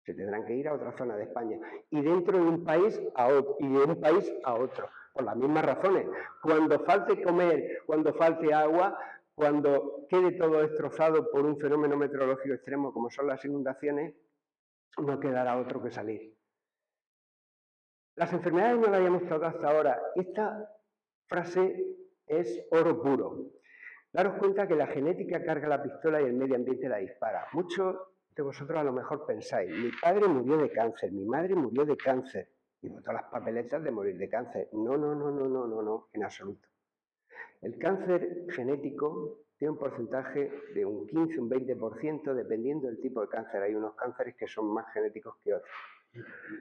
Se tendrán que ir a otra zona de España y dentro de un país a otro, y de un país a otro, por las mismas razones. Cuando falte comer, cuando falte agua, cuando quede todo destrozado por un fenómeno meteorológico extremo como son las inundaciones, no quedará otro que salir. Las enfermedades no las habíamos tratado hasta ahora. Esta frase es oro puro. Daros cuenta que la genética carga la pistola y el medio ambiente la dispara. Muchos de vosotros a lo mejor pensáis, mi padre murió de cáncer, mi madre murió de cáncer, y todas las papeletas de morir de cáncer. No, en absoluto. El cáncer genético tiene un porcentaje de un 15, un 20%, dependiendo del tipo de cáncer. Hay unos cánceres que son más genéticos que otros.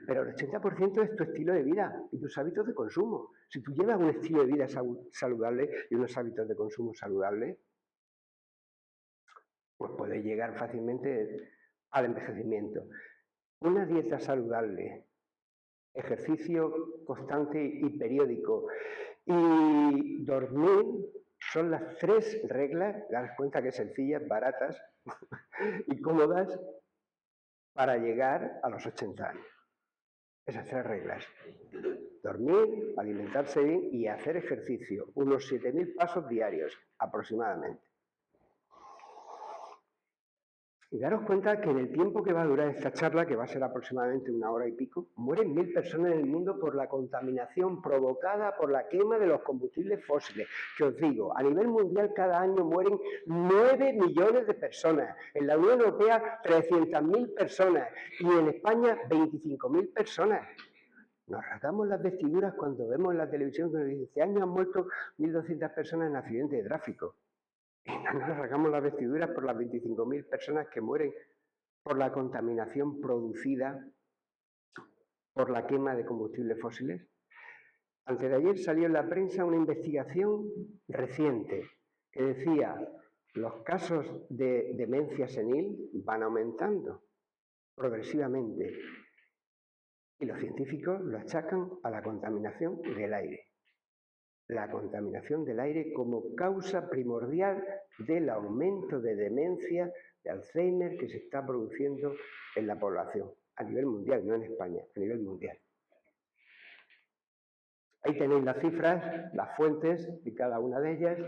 Pero el 80% es tu estilo de vida y tus hábitos de consumo. Si tú llevas un estilo de vida saludable y unos hábitos de consumo saludables, pues puedes llegar fácilmente al envejecimiento. Una dieta saludable, ejercicio constante y periódico y dormir son las 3 reglas, daros cuenta que sencillas, baratas y cómodas para llegar a los 80 años. Esas 3 reglas. Dormir, alimentarse bien y hacer ejercicio. Unos 7.000 pasos diarios, aproximadamente. Y daros cuenta que en el tiempo que va a durar esta charla, que va a ser aproximadamente 1 hora y pico, mueren 1000 personas en el mundo por la contaminación provocada por la quema de los combustibles fósiles. Que os digo, a nivel mundial cada año mueren 9 millones de personas. En la Unión Europea 300.000 personas y en España 25.000 personas. Nos rasgamos las vestiduras cuando vemos en la televisión que nos dice: este año han muerto 1.200 personas en accidentes de tráfico. Y no nos rasgamos las vestiduras por las 25.000 personas que mueren por la contaminación producida por la quema de combustibles fósiles. Antes de ayer salió en la prensa una investigación reciente que decía: los casos de demencia senil van aumentando progresivamente y los científicos lo achacan a la contaminación del aire. La contaminación del aire como causa primordial del aumento de demencia, de Alzheimer que se está produciendo en la población, a nivel mundial, no en España, a nivel mundial. Ahí tenéis las cifras, las fuentes de cada una de ellas.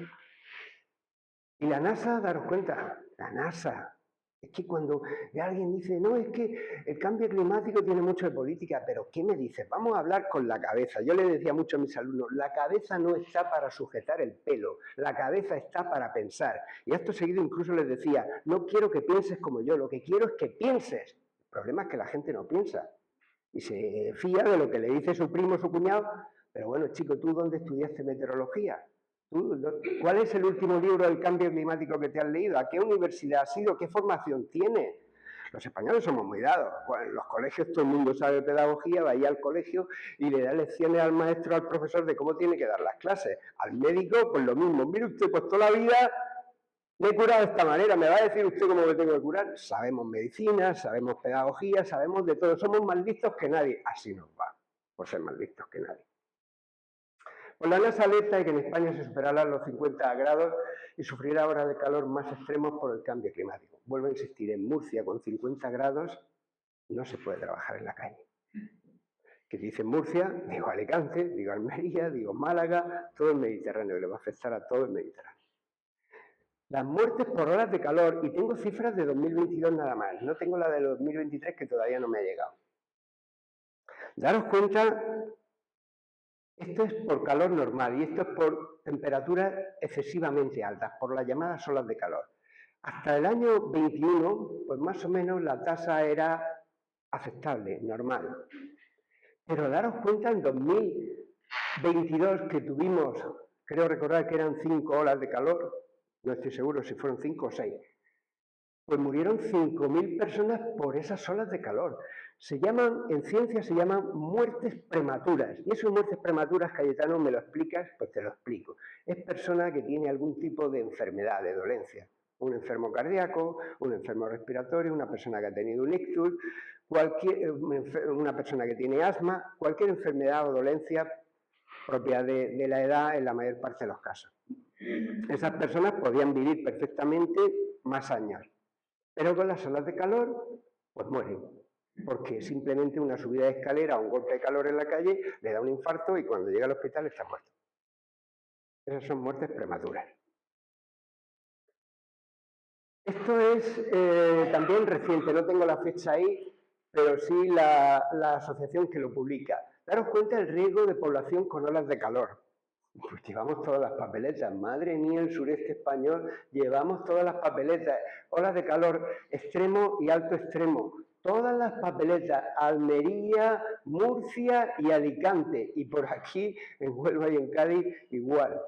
Y la NASA, daros cuenta, la NASA. Es que cuando alguien dice: no, es que el cambio climático tiene mucho de política, pero ¿qué me dices? Vamos a hablar con la cabeza. Yo le decía mucho a mis alumnos: la cabeza no está para sujetar el pelo, la cabeza está para pensar. Y acto seguido incluso les decía: no quiero que pienses como yo, lo que quiero es que pienses. El problema es que la gente no piensa y se fía de lo que le dice su primo o su cuñado. Pero bueno, chico, ¿tú dónde estudiaste meteorología? ¿Cuál es el último libro del cambio climático que te has leído? ¿A qué universidad has ido? ¿Qué formación tienes? Los españoles somos muy dados. Bueno, en los colegios todo el mundo sabe pedagogía, va ahí al colegio y le da lecciones al maestro, al profesor de cómo tiene que dar las clases. Al médico, pues lo mismo. Mire usted, pues toda la vida me he curado de esta manera. ¿Me va a decir usted cómo me tengo que curar? Sabemos medicina, sabemos pedagogía, sabemos de todo. Somos más listos que nadie. Así nos va, por ser más listos que nadie. Pues la NASA alerta de que en España se superarán los 50 grados y sufrirá horas de calor más extremos por el cambio climático. Vuelvo a insistir, en Murcia con 50 grados no se puede trabajar en la calle. Que dice Murcia, digo Alicante, digo Almería, digo Málaga, todo el Mediterráneo, que le va a afectar a todo el Mediterráneo. Las muertes por horas de calor, y tengo cifras de 2022 nada más, no tengo la de 2023 que todavía no me ha llegado. Daros cuenta. Esto es por calor normal y esto es por temperaturas excesivamente altas, por las llamadas olas de calor. Hasta el año 21, pues más o menos la tasa era aceptable, normal. Pero daros cuenta, en 2022 que tuvimos, creo recordar que eran 5 olas de calor, no estoy seguro si fueron 5 o 6, pues murieron 5.000 personas por esas olas de calor. En ciencia se llaman muertes prematuras. Y esas muertes prematuras, Cayetano, ¿me lo explicas? Pues te lo explico. Es persona que tiene algún tipo de enfermedad, de dolencia. Un enfermo cardíaco, un enfermo respiratorio, una persona que ha tenido un ictus, una persona que tiene asma, cualquier enfermedad o dolencia propia de la edad en la mayor parte de los casos. Esas personas podían vivir perfectamente más años. Pero con las olas de calor, pues mueren. Porque simplemente una subida de escalera o un golpe de calor en la calle le da un infarto y cuando llega al hospital está muerto. Esas son muertes prematuras. Esto es también reciente, no tengo la fecha ahí, pero sí la asociación que lo publica. Daros cuenta del riesgo de población con olas de calor. Pues llevamos todas las papeletas, madre mía, el sureste español, llevamos todas las papeletas, olas de calor extremo y alto extremo, todas las papeletas, Almería, Murcia y Alicante, y por aquí en Huelva y en Cádiz igual.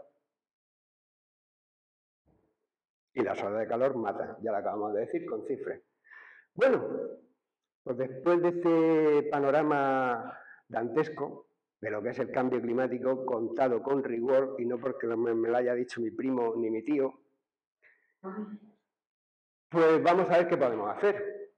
Y las olas de calor matan, ya lo acabamos de decir con cifras. Bueno, pues después de este panorama dantesco, de lo que es el cambio climático contado con rigor y no porque me lo haya dicho mi primo ni mi tío, pues vamos a ver qué podemos hacer.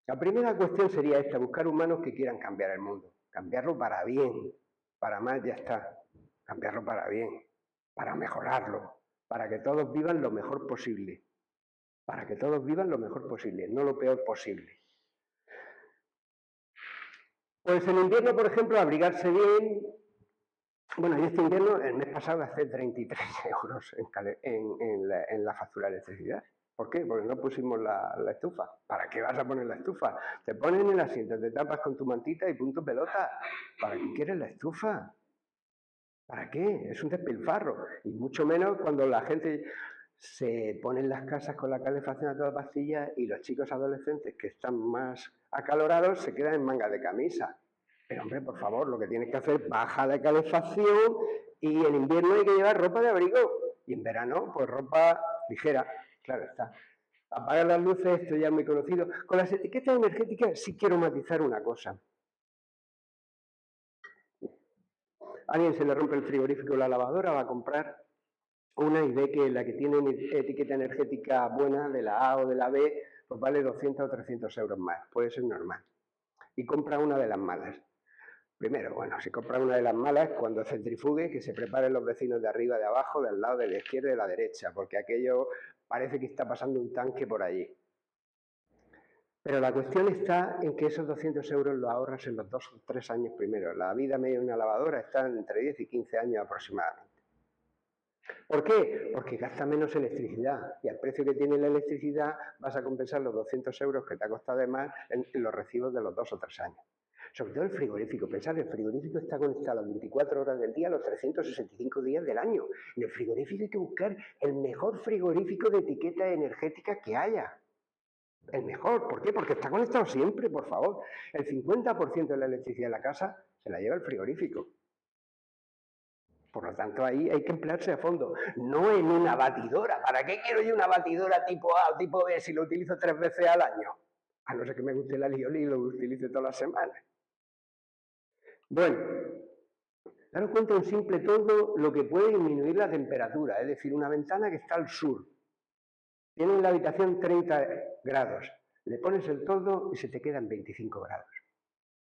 La primera cuestión sería esta: buscar humanos que quieran cambiar el mundo, cambiarlo para bien, para más ya está, cambiarlo para bien, para mejorarlo, para que todos vivan lo mejor posible, para que todos vivan lo mejor posible, no lo peor posible. Pues en invierno, por ejemplo, abrigarse bien. Bueno, y este invierno, el mes pasado, gasté 33 euros en la factura de electricidad. ¿Por qué? Porque no pusimos la estufa. ¿Para qué vas a poner la estufa? Te pones en el asiento, te tapas con tu mantita y punto pelota. ¿Para qué quieres la estufa? ¿Para qué? Es un despilfarro. Y mucho menos cuando la gente se pone en las casas con la calefacción a toda pastilla y los chicos adolescentes que están más acalorados se quedan en manga de camisa. Pero hombre, por favor, lo que tienes que hacer es baja la calefacción y en invierno hay que llevar ropa de abrigo. Y en verano, pues ropa ligera. Claro está. Apagar las luces, esto ya es muy conocido. Con las etiquetas energéticas sí quiero matizar una cosa. A alguien se le rompe el frigorífico o la lavadora, va a comprar una y ve que la que tiene etiqueta energética buena, de la A o de la B, pues vale 200 o 300 euros más. Puede ser normal. Y compra una de las malas. Primero, bueno, si compra una de las malas, cuando centrifugue, que se preparen los vecinos de arriba, de abajo, del lado, de la izquierda y de la derecha, porque aquello parece que está pasando un tanque por allí. Pero la cuestión está en que esos 200 euros los ahorras en los 2 o 3 años primero. La vida media de una lavadora está entre 10 y 15 años aproximadamente. ¿Por qué? Porque gasta menos electricidad y al precio que tiene la electricidad vas a compensar los 200 euros que te ha costado de más en los recibos de los 2 o 3 años. Sobre todo el frigorífico. Pensad, el frigorífico está conectado las 24 horas del día, los 365 días del año. En el frigorífico hay que buscar el mejor frigorífico de etiqueta energética que haya. El mejor. ¿Por qué? Porque está conectado siempre, por favor. El 50% de la electricidad de la casa se la lleva el frigorífico. Por lo tanto, ahí hay que emplearse a fondo. No en una batidora. ¿Para qué quiero yo una batidora tipo A o tipo B si lo utilizo 3 veces al año? A no ser que me guste la alioli y lo utilice todas las semanas. Bueno, daros cuenta un simple toldo lo que puede disminuir la temperatura. Es decir, una ventana que está al sur. Tiene en la habitación 30 grados. Le pones el toldo y se te quedan 25 grados.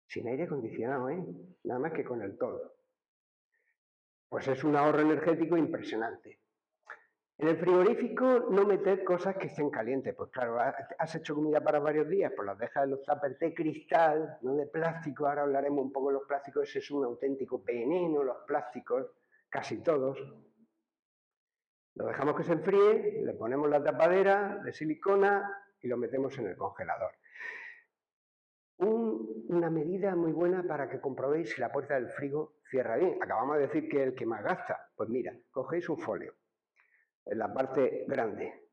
Sin aire acondicionado, ¿eh? Nada más que con el toldo. Pues es un ahorro energético impresionante. En el frigorífico no meter cosas que estén calientes. Pues claro, has hecho comida para varios días, pues las dejas en los tuppers de cristal, no de plástico. Ahora hablaremos un poco de los plásticos. Ese es un auténtico veneno, los plásticos, casi todos. Lo dejamos que se enfríe, le ponemos la tapadera de silicona y lo metemos en el congelador. Una medida muy buena para que comprobéis si la puerta del frigo cierra bien. Acabamos de decir que es el que más gasta. Pues mira, cogéis un folio. En la parte grande,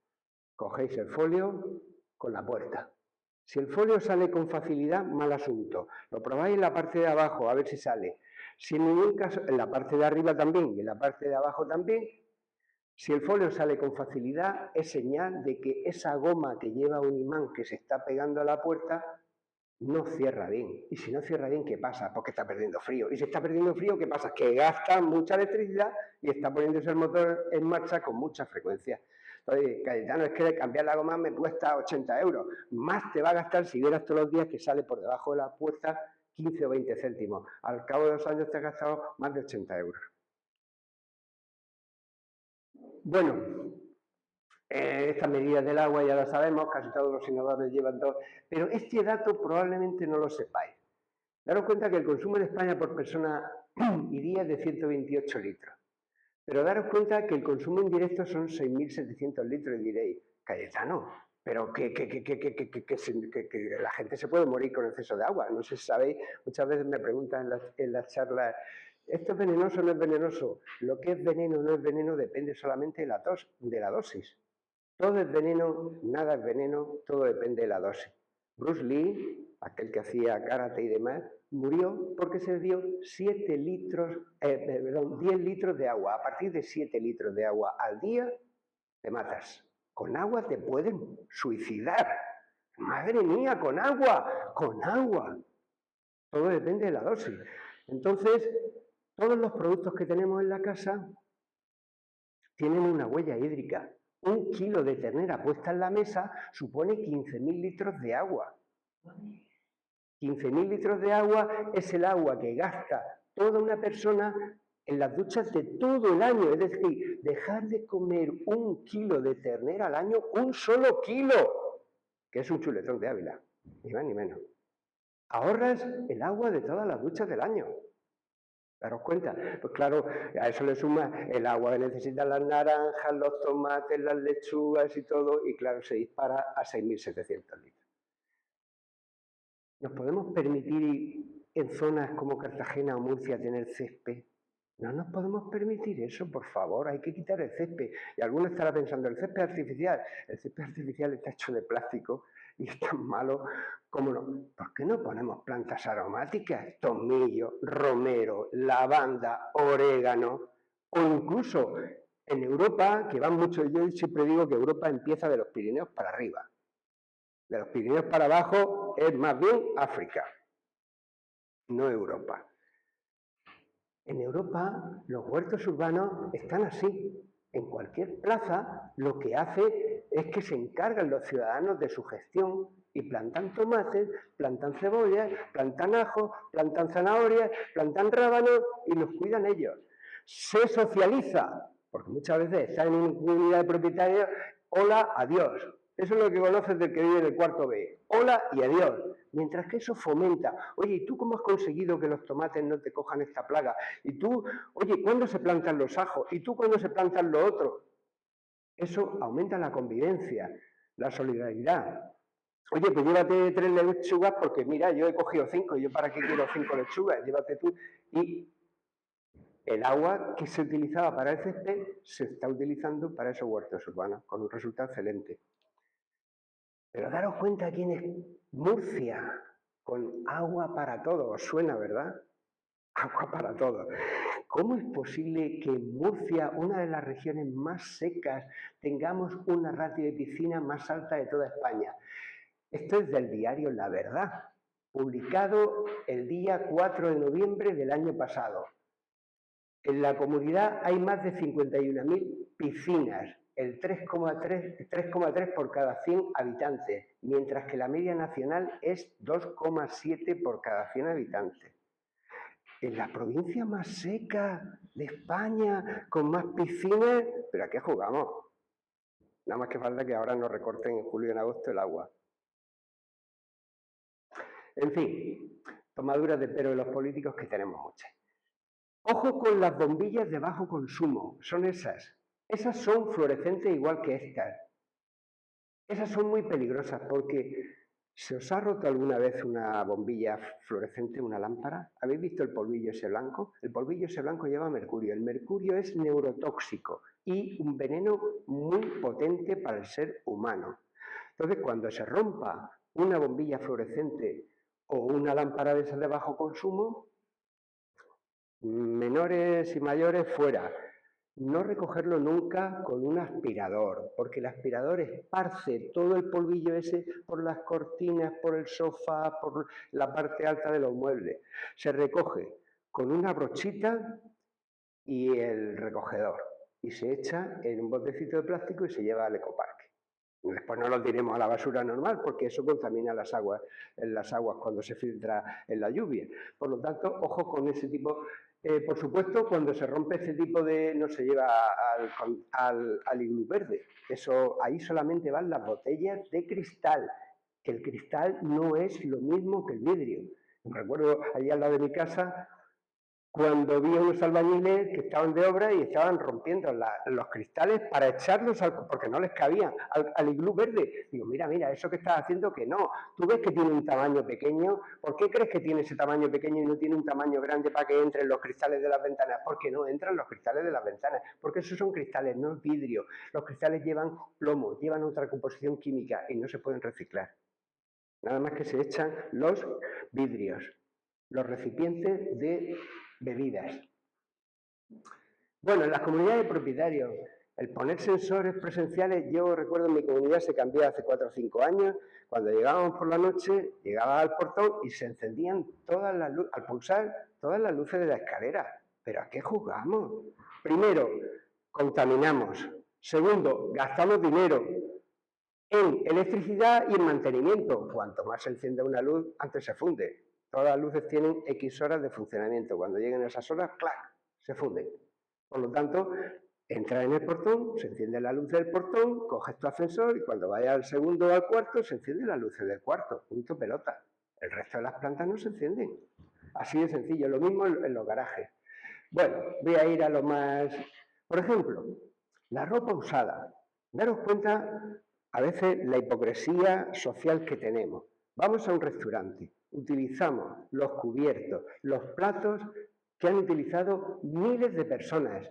cogéis el folio con la puerta. Si el folio sale con facilidad, mal asunto. Lo probáis en la parte de abajo, a ver si sale. Si en ningún caso, en la parte de arriba también y en la parte de abajo también, si el folio sale con facilidad, es señal de que esa goma que lleva un imán que se está pegando a la puerta no cierra bien. Y si no cierra bien, ¿qué pasa? Porque está perdiendo frío. Y si está perdiendo frío, ¿qué pasa? Que gasta mucha electricidad y está poniéndose el motor en marcha con mucha frecuencia. Entonces, Cayetano, es que cambiar la goma me cuesta 80 euros. Más te va a gastar si vieras todos los días que sale por debajo de la puerta 15 o 20 céntimos. Al cabo de 2 años te has gastado más de 80 euros. Bueno, estas medidas del agua ya las sabemos, casi todos los inodores llevan 2, pero este dato probablemente no lo sepáis. Daros cuenta que el consumo en España por persona y día es de 128 litros, pero daros cuenta que el consumo indirecto son 6.700 litros y diréis, Cayetano, pero que la gente se puede morir con exceso de agua. No sé si sabéis, muchas veces me preguntan en las charlas, ¿esto es venenoso o no es venenoso? Lo que es veneno o no es veneno depende solamente de la dosis. Todo es veneno, nada es veneno, todo depende de la dosis. Bruce Lee, aquel que hacía karate y demás, murió porque se dio 10 litros de agua. A partir de 7 litros de agua al día, te matas. Con agua te pueden suicidar. Madre mía, con agua, con agua. Todo depende de la dosis. Entonces, todos los productos que tenemos en la casa tienen una huella hídrica. 1 kilo de ternera puesta en la mesa supone 15.000 litros de agua. 15.000 litros de agua es el agua que gasta toda una persona en las duchas de todo el año. Es decir, dejar de comer 1 kilo de ternera al año, 1 solo kilo, que es un chuletón de Ávila, ni más ni menos. Ahorras el agua de todas las duchas del año. ¿Daros cuenta? Pues claro, a eso le suma el agua que necesitan las naranjas, los tomates, las lechugas y todo, y claro, se dispara a 6.700 litros. ¿Nos podemos permitir en zonas como Cartagena o Murcia tener césped? No nos podemos permitir eso, por favor, hay que quitar el césped. Y alguno estará pensando, el césped artificial está hecho de plástico y es tan malo como no. ¿Por qué no ponemos plantas aromáticas? Tomillo, romero, lavanda, orégano, o incluso en Europa, que van mucho, yo siempre digo que Europa empieza de los Pirineos para arriba. De los Pirineos para abajo es más bien África, no Europa. En Europa los huertos urbanos están así. En cualquier plaza lo que hace es que se encargan los ciudadanos de su gestión y plantan tomates, plantan cebollas, plantan ajos, plantan zanahorias, plantan rábanos y los cuidan ellos. Se socializa, porque muchas veces están en una comunidad de propietarios, hola, adiós. Eso es lo que conoces del que vive en el cuarto B. Hola y adiós. Mientras que eso fomenta. Oye, ¿y tú cómo has conseguido que los tomates no te cojan esta plaga? Y tú, oye, ¿cuándo se plantan los ajos? ¿Y tú cuándo se plantan lo otro? Eso aumenta la convivencia, la solidaridad. Oye, pues llévate 3 lechugas porque mira, yo he cogido 5, ¿yo para qué quiero 5 lechugas? Llévate tú. Y el agua que se utilizaba para el césped se está utilizando para esos huertos urbanos, con un resultado excelente. Pero daros cuenta aquí en Murcia, con agua para todo, os suena, ¿verdad? Agua para todo. ¿Cómo es posible que en Murcia, una de las regiones más secas, tengamos una ratio de piscina más alta de toda España? Esto es del diario La Verdad, publicado el día 4 de noviembre del año pasado. En la comunidad hay más de 51.000 piscinas, el 3,3 por cada 100 habitantes, mientras que la media nacional es 2,7 por cada 100 habitantes. En la provincia más seca de España, con más piscinas, ¿pero a qué jugamos? Nada más que falta que ahora nos recorten en julio y en agosto el agua. En fin, tomaduras de pelo de los políticos que tenemos muchas. Ojo con las bombillas de bajo consumo, son esas. Esas son fluorescentes igual que estas. Esas son muy peligrosas porque ¿se os ha roto alguna vez una bombilla fluorescente, una lámpara? ¿Habéis visto el polvillo ese blanco? El polvillo ese blanco lleva mercurio. El mercurio es neurotóxico y un veneno muy potente para el ser humano. Entonces, cuando se rompa una bombilla fluorescente o una lámpara de esas de bajo consumo, menores y mayores fuera. No recogerlo nunca con un aspirador, porque el aspirador esparce todo el polvillo ese por las cortinas, por el sofá, por la parte alta de los muebles. Se recoge con una brochita y el recogedor y se echa en un botecito de plástico y se lleva al ecoparque. Después no lo tiremos a la basura normal porque eso contamina las aguas cuando se filtra en la lluvia. Por lo tanto, ojo con ese tipo. Por supuesto, cuando se rompe este tipo de... no se lleva al iglú verde. Eso, ahí solamente van las botellas de cristal, que el cristal no es lo mismo que el vidrio. Recuerdo allí al lado de mi casa cuando vi a unos albañiles que estaban de obra y estaban rompiendo los cristales para echarlos, porque no les cabían, al iglú verde. Digo, mira, eso que estás haciendo que no. Tú ves que tiene un tamaño pequeño. ¿Por qué crees que tiene ese tamaño pequeño y no tiene un tamaño grande para que entren los cristales de las ventanas? Porque no entran los cristales de las ventanas. Porque esos son cristales, no es vidrio. Los cristales llevan plomo, llevan otra composición química y no se pueden reciclar. Nada más que se echan los vidrios, los recipientes de bebidas. Bueno, en las comunidades de propietarios, el poner sensores presenciales, yo recuerdo en mi comunidad se cambió hace 4 o 5 años, cuando llegábamos por la noche, llegaba al portón y se encendían todas las luces, al pulsar, todas las luces de la escalera. ¿Pero a qué jugamos? Primero, contaminamos. Segundo, gastamos dinero en electricidad y en mantenimiento. Cuanto más se enciende una luz, antes se funde. Todas las luces tienen X horas de funcionamiento. Cuando lleguen a esas horas, ¡clac!, se funden. Por lo tanto, entras en el portón, se enciende la luz del portón, coges tu ascensor y cuando vayas al segundo o al cuarto, se encienden las luces del cuarto. Punto pelota. El resto de las plantas no se encienden. Así de sencillo. Lo mismo en los garajes. Bueno, voy a ir a lo más... Por ejemplo, la ropa usada. Daros cuenta a veces la hipocresía social que tenemos. Vamos a un restaurante, utilizamos los cubiertos, los platos que han utilizado miles de personas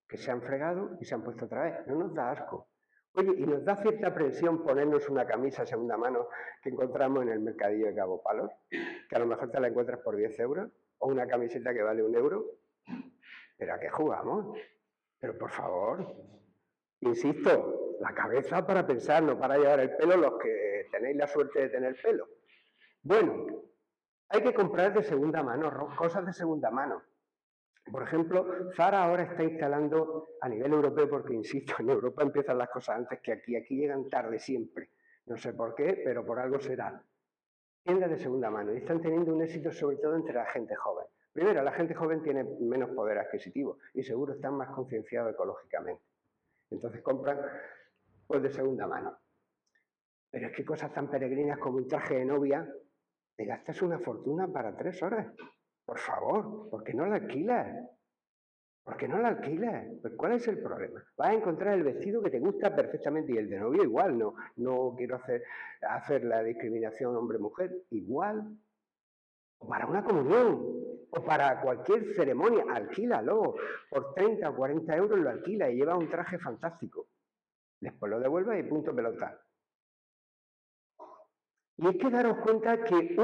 que se han fregado y se han puesto otra vez. No nos da asco. Oye, y nos da cierta aprensión ponernos una camisa segunda mano que encontramos en el mercadillo de Cabo Palos, que a lo mejor te la encuentras por 10 euros, o una camiseta que vale 1 euro. ¿Pero a qué jugamos? Pero por favor, insisto, la cabeza para pensar, no para llevar el pelo los que tenéis la suerte de tener pelo. Bueno, hay que comprar de segunda mano, cosas de segunda mano. Por ejemplo, Zara ahora está instalando a nivel europeo, porque insisto, en Europa empiezan las cosas antes que aquí llegan tarde siempre. No sé por qué, pero por algo será. Tiendas de segunda mano y están teniendo un éxito sobre todo entre la gente joven. Primero, la gente joven tiene menos poder adquisitivo y seguro están más concienciados ecológicamente. Entonces compran pues de segunda mano. Pero es que cosas tan peregrinas como un traje de novia, te gastas una fortuna para 3 horas. Por favor, ¿por qué no la alquilas? ¿Por qué no la alquilas? Pues ¿cuál es el problema? Vas a encontrar el vestido que te gusta perfectamente y el de novia igual. No quiero hacer la discriminación hombre-mujer. Igual. O para una comunión, o para cualquier ceremonia, alquílalo. Por 30 o 40 euros lo alquila y lleva un traje fantástico. Después lo devuelve y punto pelota. Y es que daros cuenta que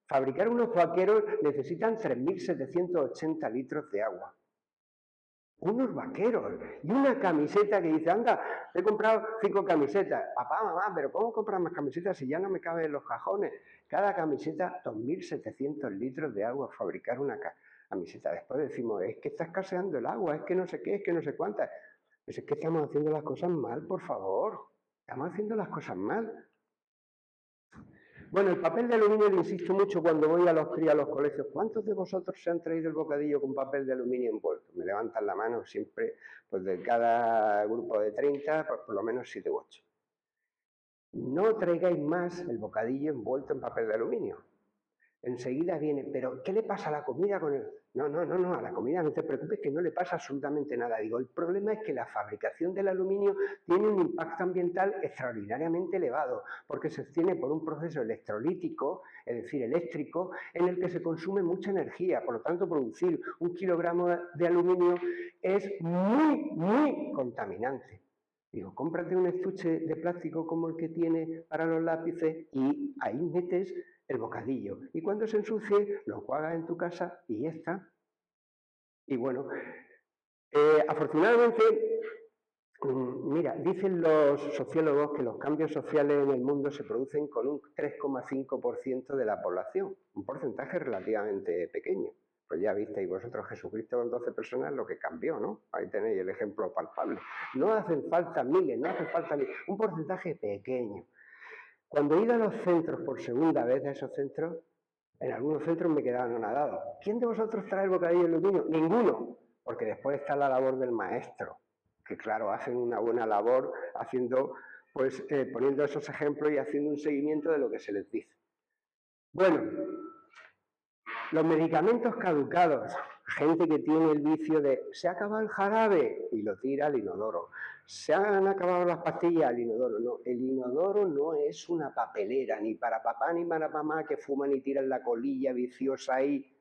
fabricar unos vaqueros necesitan 3.780 litros de agua. Unos vaqueros. Y una camiseta que dice, anda, he comprado 5 camisetas. Papá, mamá, pero ¿cómo compras más camisetas si ya no me caben en los cajones? Cada camiseta, 2.700 litros de agua, fabricar una camiseta. Después decimos, es que está escaseando el agua, es que no sé qué, es que no sé cuántas. Pues es que estamos haciendo las cosas mal, por favor. Estamos haciendo las cosas mal. Bueno, el papel de aluminio le insisto mucho cuando voy a los críos a los colegios. ¿Cuántos de vosotros se han traído el bocadillo con papel de aluminio envuelto? Me levantan la mano siempre, pues de cada grupo de 30, pues por lo menos 7 u 8. No traigáis más el bocadillo envuelto en papel de aluminio. Enseguida viene, pero ¿qué le pasa a la comida con el...? No, a la comida no te preocupes que no le pasa absolutamente nada. Digo, el problema es que la fabricación del aluminio tiene un impacto ambiental extraordinariamente elevado, porque se obtiene por un proceso electrolítico, es decir, eléctrico, en el que se consume mucha energía. Por lo tanto, producir 1 kilogramo de aluminio es muy, muy contaminante. Digo, cómprate un estuche de plástico como el que tiene para los lápices y ahí metes el bocadillo. Y cuando se ensucie, lo enjuagas en tu casa y ya está. Y bueno, afortunadamente, mira, dicen los sociólogos que los cambios sociales en el mundo se producen con un 3,5% de la población, un porcentaje relativamente pequeño. Pues ya visteis vosotros Jesucristo con 12 personas lo que cambió, ¿no? Ahí tenéis el ejemplo palpable. No hacen falta miles, no hacen falta miles, un porcentaje pequeño. Cuando he ido a los centros por segunda vez a esos centros, en algunos centros me quedaba anonadado. ¿Quién de vosotros trae el bocadillo de aluminio? Ninguno, porque después está la labor del maestro, que claro, hacen una buena labor haciendo, pues, poniendo esos ejemplos y haciendo un seguimiento de lo que se les dice. Bueno, los medicamentos caducados, gente que tiene el vicio de se ha acabado el jarabe y lo tira al inodoro. Se han acabado las pastillas al inodoro. No, el inodoro no es una papelera, ni para papá ni para mamá que fuman y tiran la colilla viciosa ahí.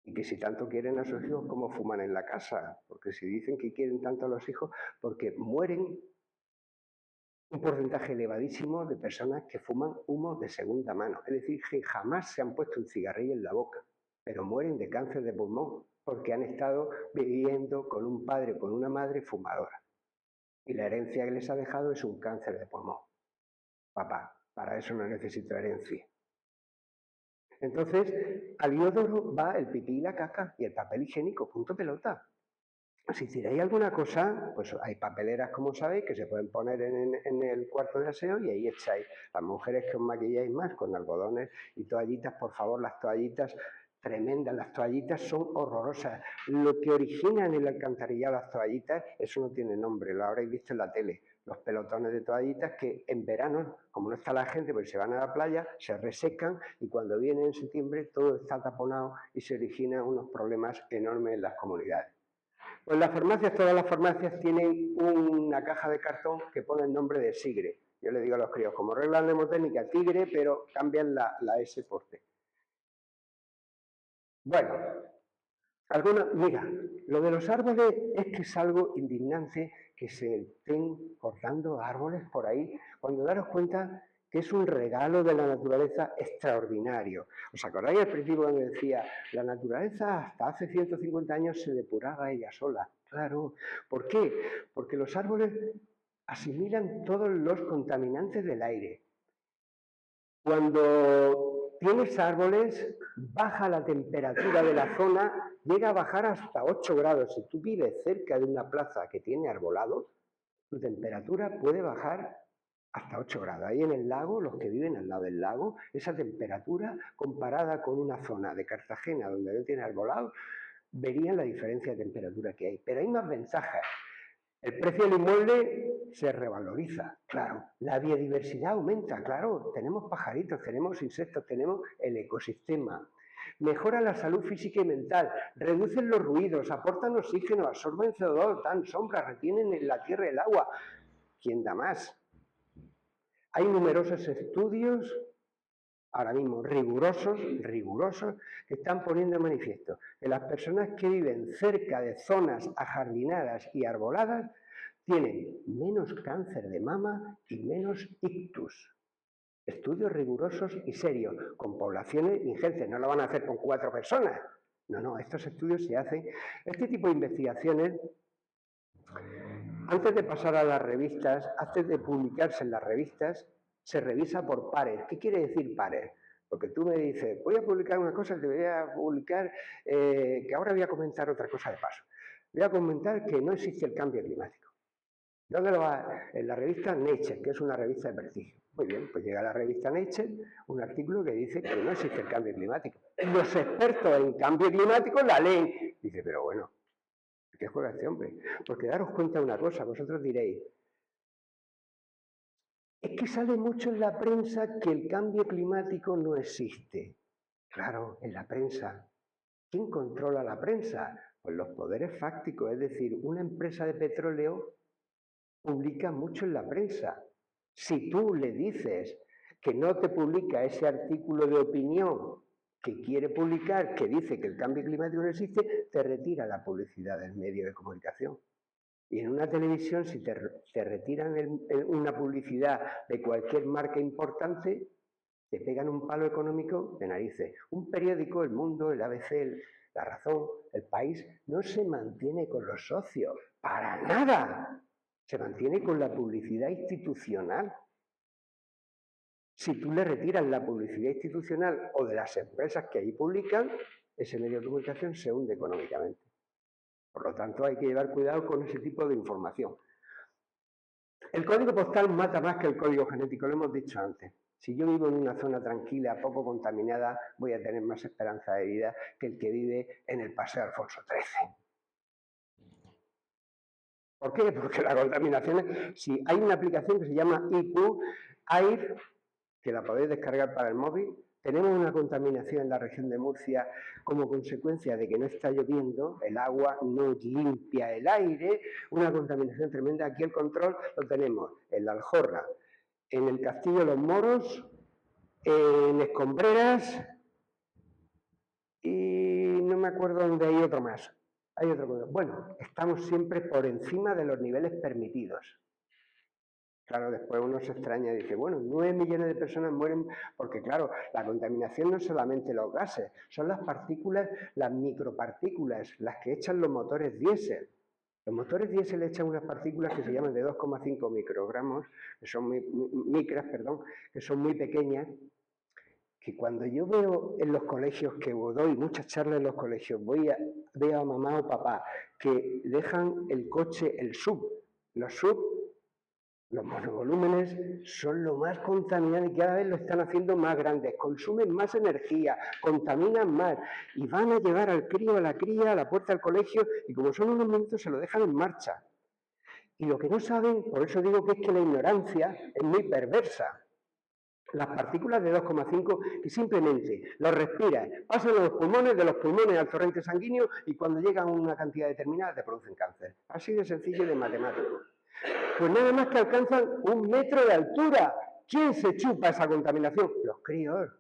Y que si tanto quieren a sus hijos, ¿cómo fuman en la casa? Porque si dicen que quieren tanto a los hijos, porque mueren un porcentaje elevadísimo de personas que fuman humo de segunda mano. Es decir, que jamás se han puesto un cigarrillo en la boca, pero mueren de cáncer de pulmón porque han estado viviendo con un padre o con una madre fumadora. Y la herencia que les ha dejado es un cáncer de pulmón. Papá, para eso no necesito herencia. Entonces, al inodoro va el pipí y la caca y el papel higiénico, punto pelota. Si tiráis alguna cosa, pues hay papeleras, como sabéis, que se pueden poner en el cuarto de aseo y ahí echáis. Las mujeres que os maquilláis más con algodones y toallitas, por favor, las toallitas tremendas, las toallitas son horrorosas. Lo que originan el alcantarillado las toallitas, eso no tiene nombre, lo habréis visto en la tele. los pelotones de toallitas que en verano, como no está la gente, pues se van a la playa, se resecan y cuando viene en septiembre todo está taponado y se originan unos problemas enormes en las comunidades. Pues las farmacias, todas las farmacias tienen una caja de cartón que pone el nombre de Sigre. Yo le digo a los críos, como regla mnemotécnica, Tigre, pero cambian la S por T. Bueno, mira, lo de los árboles es que es algo indignante que se estén cortando árboles por ahí, cuando daros cuenta que es un regalo de la naturaleza extraordinario. ¿Os acordáis al principio cuando decía, la naturaleza hasta hace 150 años se depuraba ella sola? Claro, ¿por qué? Porque los árboles asimilan todos los contaminantes del aire. Cuando tienes árboles, baja la temperatura de la zona, llega a bajar hasta 8 grados. Si tú vives cerca de una plaza que tiene arbolados, tu temperatura puede bajar hasta 8 grados. Ahí en el lago, los que viven al lado del lago, esa temperatura comparada con una zona de Cartagena donde no tiene arbolados, verían la diferencia de temperatura que hay. Pero hay más ventajas. El precio del inmueble se revaloriza, claro. La biodiversidad aumenta, claro. Tenemos pajaritos, tenemos insectos, tenemos el ecosistema. Mejora la salud física y mental, reducen los ruidos, aportan oxígeno, absorben CO2, dan sombra, retienen en la tierra el agua. ¿Quién da más? Hay numerosos estudios, ahora mismo rigurosos, que están poniendo de manifiesto que las personas que viven cerca de zonas ajardinadas y arboladas tienen menos cáncer de mama y menos ictus. Estudios rigurosos y serios, con poblaciones ingentes. No lo van a hacer con 4 personas. No, estos estudios se hacen. Este tipo de investigaciones, antes de pasar a las revistas, antes de publicarse en las revistas, se revisa por pares. ¿Qué quiere decir pares? Porque tú me dices, voy a publicar una cosa, te voy a publicar, que ahora voy a comentar otra cosa de paso. Voy a comentar que no existe el cambio climático. ¿Dónde lo va? En la revista Nature, que es una revista de prestigio. Muy bien, pues llega a la revista Nature un artículo que dice que no existe el cambio climático. Los expertos en cambio climático la leen. Dice, pero bueno, ¿qué juega este hombre? Porque daros cuenta de una cosa, vosotros diréis, es que sale mucho en la prensa que el cambio climático no existe. Claro, en la prensa. ¿Quién controla la prensa? Pues los poderes fácticos, es decir, una empresa de petróleo publica mucho en la prensa. Si tú le dices que no te publica ese artículo de opinión que quiere publicar, que dice que el cambio climático no existe, te retira la publicidad del medio de comunicación. Y en una televisión, si te retiran una publicidad de cualquier marca importante, te pegan un palo económico de narices. Un periódico, El Mundo, el ABC, La Razón, El País, no se mantiene con los socios, para nada. Se mantiene con la publicidad institucional. Si tú le retiras la publicidad institucional o de las empresas que ahí publican, ese medio de comunicación se hunde económicamente. Por lo tanto, hay que llevar cuidado con ese tipo de información. El código postal mata más que el código genético, lo hemos dicho antes. Si yo vivo en una zona tranquila, poco contaminada, voy a tener más esperanza de vida que el que vive en el Paseo Alfonso XIII. ¿Por qué? Porque la contaminación, si hay una aplicación que se llama IQ Air, que la podéis descargar para el móvil, tenemos una contaminación en la región de Murcia como consecuencia de que no está lloviendo, el agua no limpia el aire, una contaminación tremenda. Aquí el control lo tenemos en La Aljorra, en el Castillo de los Moros, en Escombreras y no me acuerdo dónde hay otro más. Hay otro. Bueno, estamos siempre por encima de los niveles permitidos. Claro, después uno se extraña y dice, bueno, 9 millones de personas mueren porque, claro, la contaminación no es solamente los gases, son las partículas, las micropartículas, las que echan los motores diésel. Los motores diésel echan unas partículas que se llaman de 2,5 microgramos, que son que son muy pequeñas, que cuando yo veo en los colegios, que doy muchas charlas en los colegios, veo a mamá o papá que dejan el coche, el sub, los sub, los monovolúmenes son lo más contaminantes y cada vez lo están haciendo más grandes, consumen más energía, contaminan más y van a llevar al crío, a la cría, a la puerta del colegio y como son unos minutos se lo dejan en marcha. Y lo que no saben, por eso digo que es que la ignorancia es muy perversa. Las partículas de 2,5 que simplemente los respiras, pasan a los pulmones, de los pulmones al torrente sanguíneo y cuando llegan a una cantidad determinada te producen cáncer. Así de sencillo y de matemático. Pues nada más que alcanzan 1 metro de altura. ¿Quién se chupa esa contaminación? Los críos.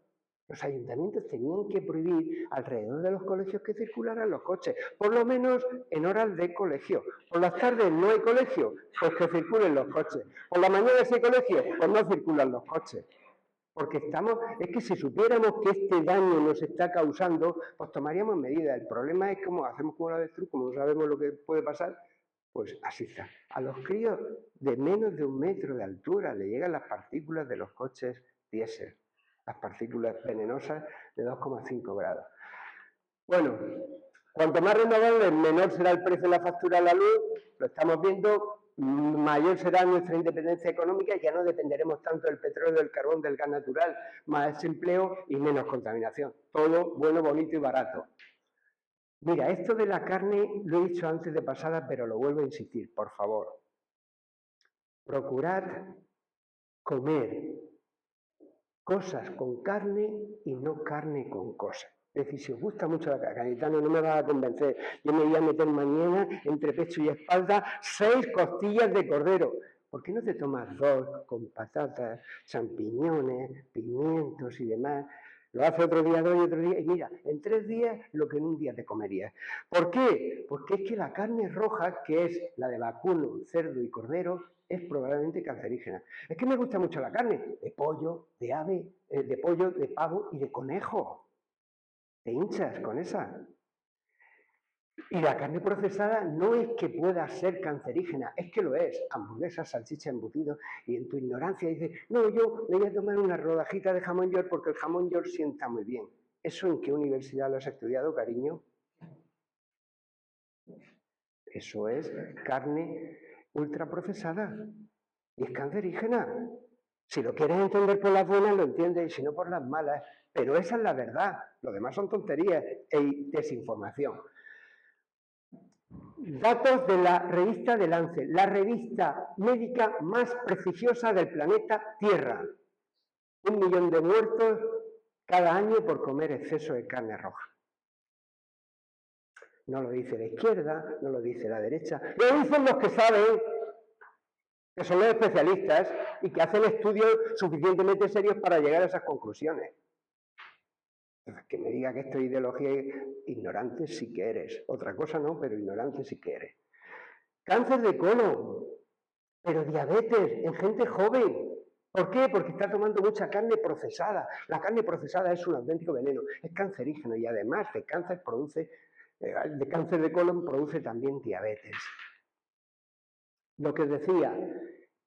Los ayuntamientos tenían que prohibir alrededor de los colegios que circularan los coches, por lo menos en horas de colegio. Por las tardes no hay colegio, pues que circulen los coches. Por la mañana sí hay colegio, pues no circulan los coches. Porque es que si supiéramos que este daño nos está causando, pues tomaríamos medidas. El problema es cómo hacemos como la avestruz, como no sabemos lo que puede pasar, pues así está. A los críos de menos de 1 metro de altura le llegan las partículas de los coches diésel, las partículas venenosas de 2,5 grados. Bueno, cuanto más renovables, menor será el precio de la factura de la luz, lo estamos viendo, mayor será nuestra independencia económica y ya no dependeremos tanto del petróleo, del carbón, del gas natural, más empleo y menos contaminación. Todo bueno, bonito y barato. Mira, esto de la carne lo he dicho antes de pasada, pero lo vuelvo a insistir, por favor. Procurad comer cosas con carne y no carne con cosas. Es decir, si os gusta mucho la carne, Cayetano, no me va a convencer. Yo me voy a meter mañana entre pecho y espalda 6 costillas de cordero. ¿Por qué no te tomas 2 con patatas, champiñones, pimientos y demás? Lo hace otro día, 2 y otro día. Y mira, en 3 días lo que en un día te comerías. ¿Por qué? Porque es que la carne roja, que es la de vacuno, cerdo y cordero, es probablemente cancerígena. Es que me gusta mucho la carne de pollo, de ave, de pollo, de pavo y de conejo. Te hinchas con esa. Y la carne procesada no es que pueda ser cancerígena, es que lo es. Hamburguesas, salchicha, embutidos. Y en tu ignorancia dices, no, yo me voy a tomar una rodajita de jamón york porque el jamón york sienta muy bien. ¿Eso en qué universidad lo has estudiado, cariño? Eso es carne ultraprocesada. Y es cancerígena. Si lo quieres entender por las buenas, lo entiendes, y si no por las malas. Pero esa es la verdad. Lo demás son tonterías e desinformación. Datos de la revista The Lancet, la revista médica más prestigiosa del planeta Tierra. 1 millón de muertos cada año por comer exceso de carne roja. No lo dice la izquierda, no lo dice la derecha, lo dicen los que saben, que son los especialistas y que hacen estudios suficientemente serios para llegar a esas conclusiones. Que me diga que esto es ideología, ignorante sí que eres. Otra cosa no, pero ignorante sí que eres. Cáncer de colon, pero diabetes en gente joven. ¿Por qué? Porque está tomando mucha carne procesada. La carne procesada es un auténtico veneno, es cancerígeno y además de cáncer de colon produce también diabetes. Lo que os decía,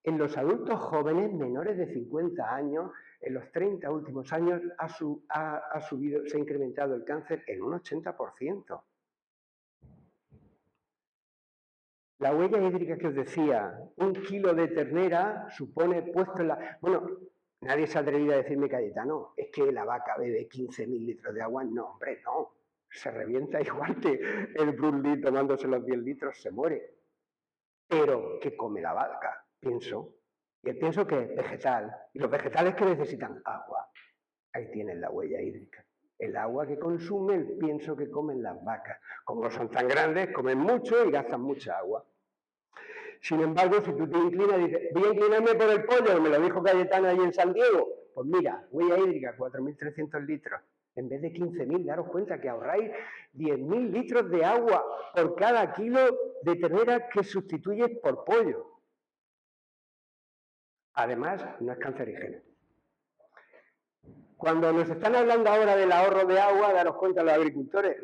en los adultos jóvenes menores de 50 años, en los 30 últimos años se ha incrementado el cáncer en un 80%. La huella hídrica que os decía, 1 kilo de ternera supone puesto en la... Bueno, nadie se ha atrevido a decirme, Cayetano, es que la vaca bebe 15.000 litros de agua. No, hombre, no. Se revienta igual que el Bruce Lee tomándose los 10 litros, se muere. Pero, ¿qué come la vaca? Pienso. Y pienso que es vegetal. Y los vegetales que necesitan agua. Ahí tienen la huella hídrica. El agua que consume, el pienso que comen las vacas. Como no son tan grandes, comen mucho y gastan mucha agua. Sin embargo, si tú te inclinas y dices, voy a inclinarme por el pollo, me lo dijo Cayetano allí en San Diego, pues mira, huella hídrica, 4.300 litros. En vez de 15.000, daros cuenta que ahorráis 10.000 litros de agua por cada kilo de ternera que sustituyes por pollo. Además, no es cancerígeno. Cuando nos están hablando ahora del ahorro de agua, daros cuenta los agricultores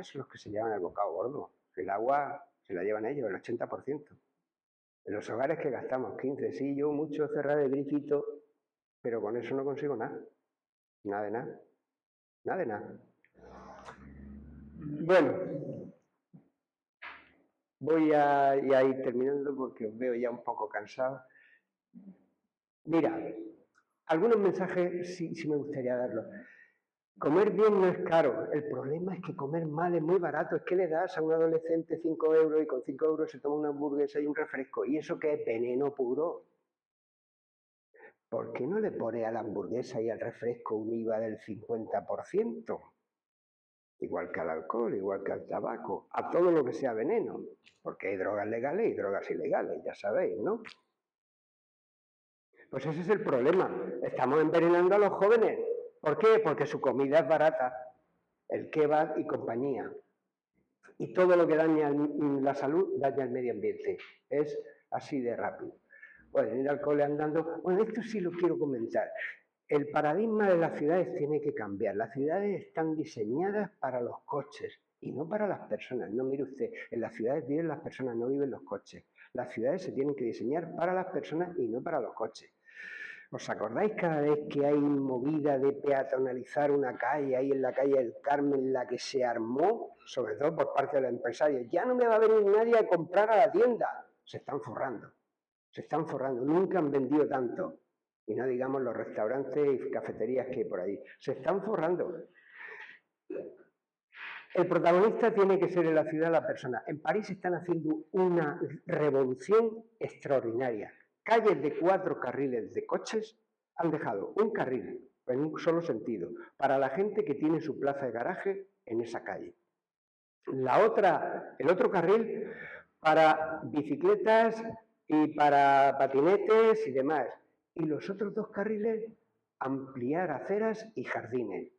son los que se llevan el bocado gordo. El agua se la llevan ellos, el 80%. En los hogares que gastamos 15, sí, yo mucho cerrar el grifito, pero con eso no consigo nada. Nada de nada. Nada de nada. Bueno, voy a ir terminando porque os veo ya un poco cansado. Mira, algunos mensajes sí me gustaría darlos. Comer bien no es caro, el problema es que comer mal es muy barato. Es que le das a un adolescente 5 euros y con 5 euros se toma una hamburguesa y un refresco. ¿Y eso qué es? Veneno puro. ¿Por qué no le pone a la hamburguesa y al refresco un IVA del 50%? Igual que al alcohol, igual que al tabaco, a todo lo que sea veneno. Porque hay drogas legales y drogas ilegales, ya sabéis, ¿no? Pues ese es el problema. Estamos envenenando a los jóvenes. ¿Por qué? Porque su comida es barata. El kebab y compañía. Y todo lo que daña la salud daña el medio ambiente. Es así de rápido. Pueden ir al cole andando. Bueno, esto sí lo quiero comentar. El paradigma de las ciudades tiene que cambiar. Las ciudades están diseñadas para los coches y no para las personas. No, mire usted, en las ciudades viven las personas, no viven los coches. Las ciudades se tienen que diseñar para las personas y no para los coches. ¿Os acordáis cada vez que hay movida de peatonalizar una calle, ahí en la calle del Carmen, la que se armó, sobre todo por parte de los empresarios? Ya no me va a venir nadie a comprar a la tienda. Se están forrando, nunca han vendido tanto. Y no digamos los restaurantes y cafeterías que hay por ahí. Se están forrando. El protagonista tiene que ser en la ciudad la persona. En París están haciendo una revolución extraordinaria. Calles de 4 carriles de coches han dejado un carril en un solo sentido para la gente que tiene su plaza de garaje en esa calle. El otro carril para bicicletas y para patinetes y demás. Y los otros 2 carriles ampliar aceras y jardines.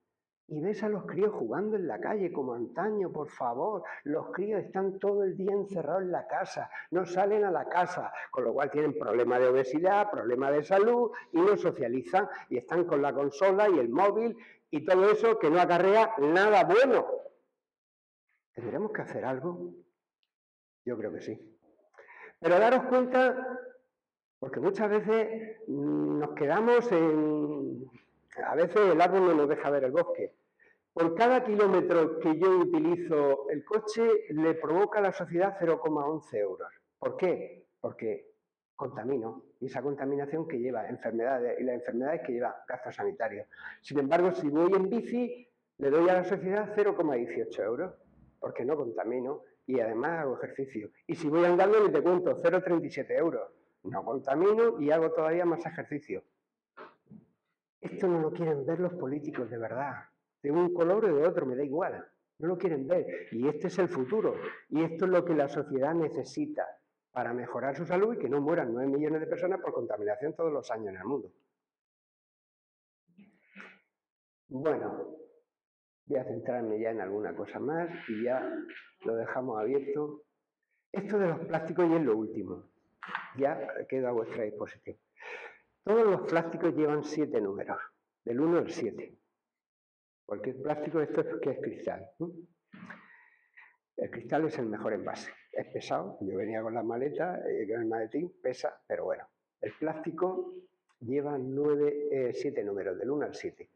Y ves a los críos jugando en la calle como antaño, por favor. Los críos están todo el día encerrados en la casa, no salen a la casa, con lo cual tienen problemas de obesidad, problemas de salud y no socializan y están con la consola y el móvil y todo eso que no acarrea nada bueno. ¿Tendremos que hacer algo? Yo creo que sí. Pero daros cuenta, porque muchas veces nos quedamos en... A veces el árbol no nos deja ver el bosque. Por cada kilómetro que yo utilizo el coche, le provoca a la sociedad 0,11 euros. ¿Por qué? Porque contamino. Y esa contaminación que lleva enfermedades, y las enfermedades que lleva gastos sanitarios. Sin embargo, si voy en bici, le doy a la sociedad 0,18 euros, porque no contamino y además hago ejercicio. Y si voy andando, ni te cuento, 0,37 euros. No contamino y hago todavía más ejercicio. Esto no lo quieren ver los políticos de verdad. De un color o de otro, me da igual. No lo quieren ver. Y este es el futuro. Y esto es lo que la sociedad necesita para mejorar su salud y que no mueran 9 millones de personas por contaminación todos los años en el mundo. Bueno, voy a centrarme ya en alguna cosa más y ya lo dejamos abierto. Esto de los plásticos ya es lo último. Ya queda a vuestra disposición. Todos los plásticos llevan 7 números, del 1 al 7. Cualquier plástico, esto es que es cristal. El cristal es el mejor envase. Es pesado, yo venía con la maleta, con el maletín, pesa, pero bueno. El plástico lleva 7 números, del 1 al 7.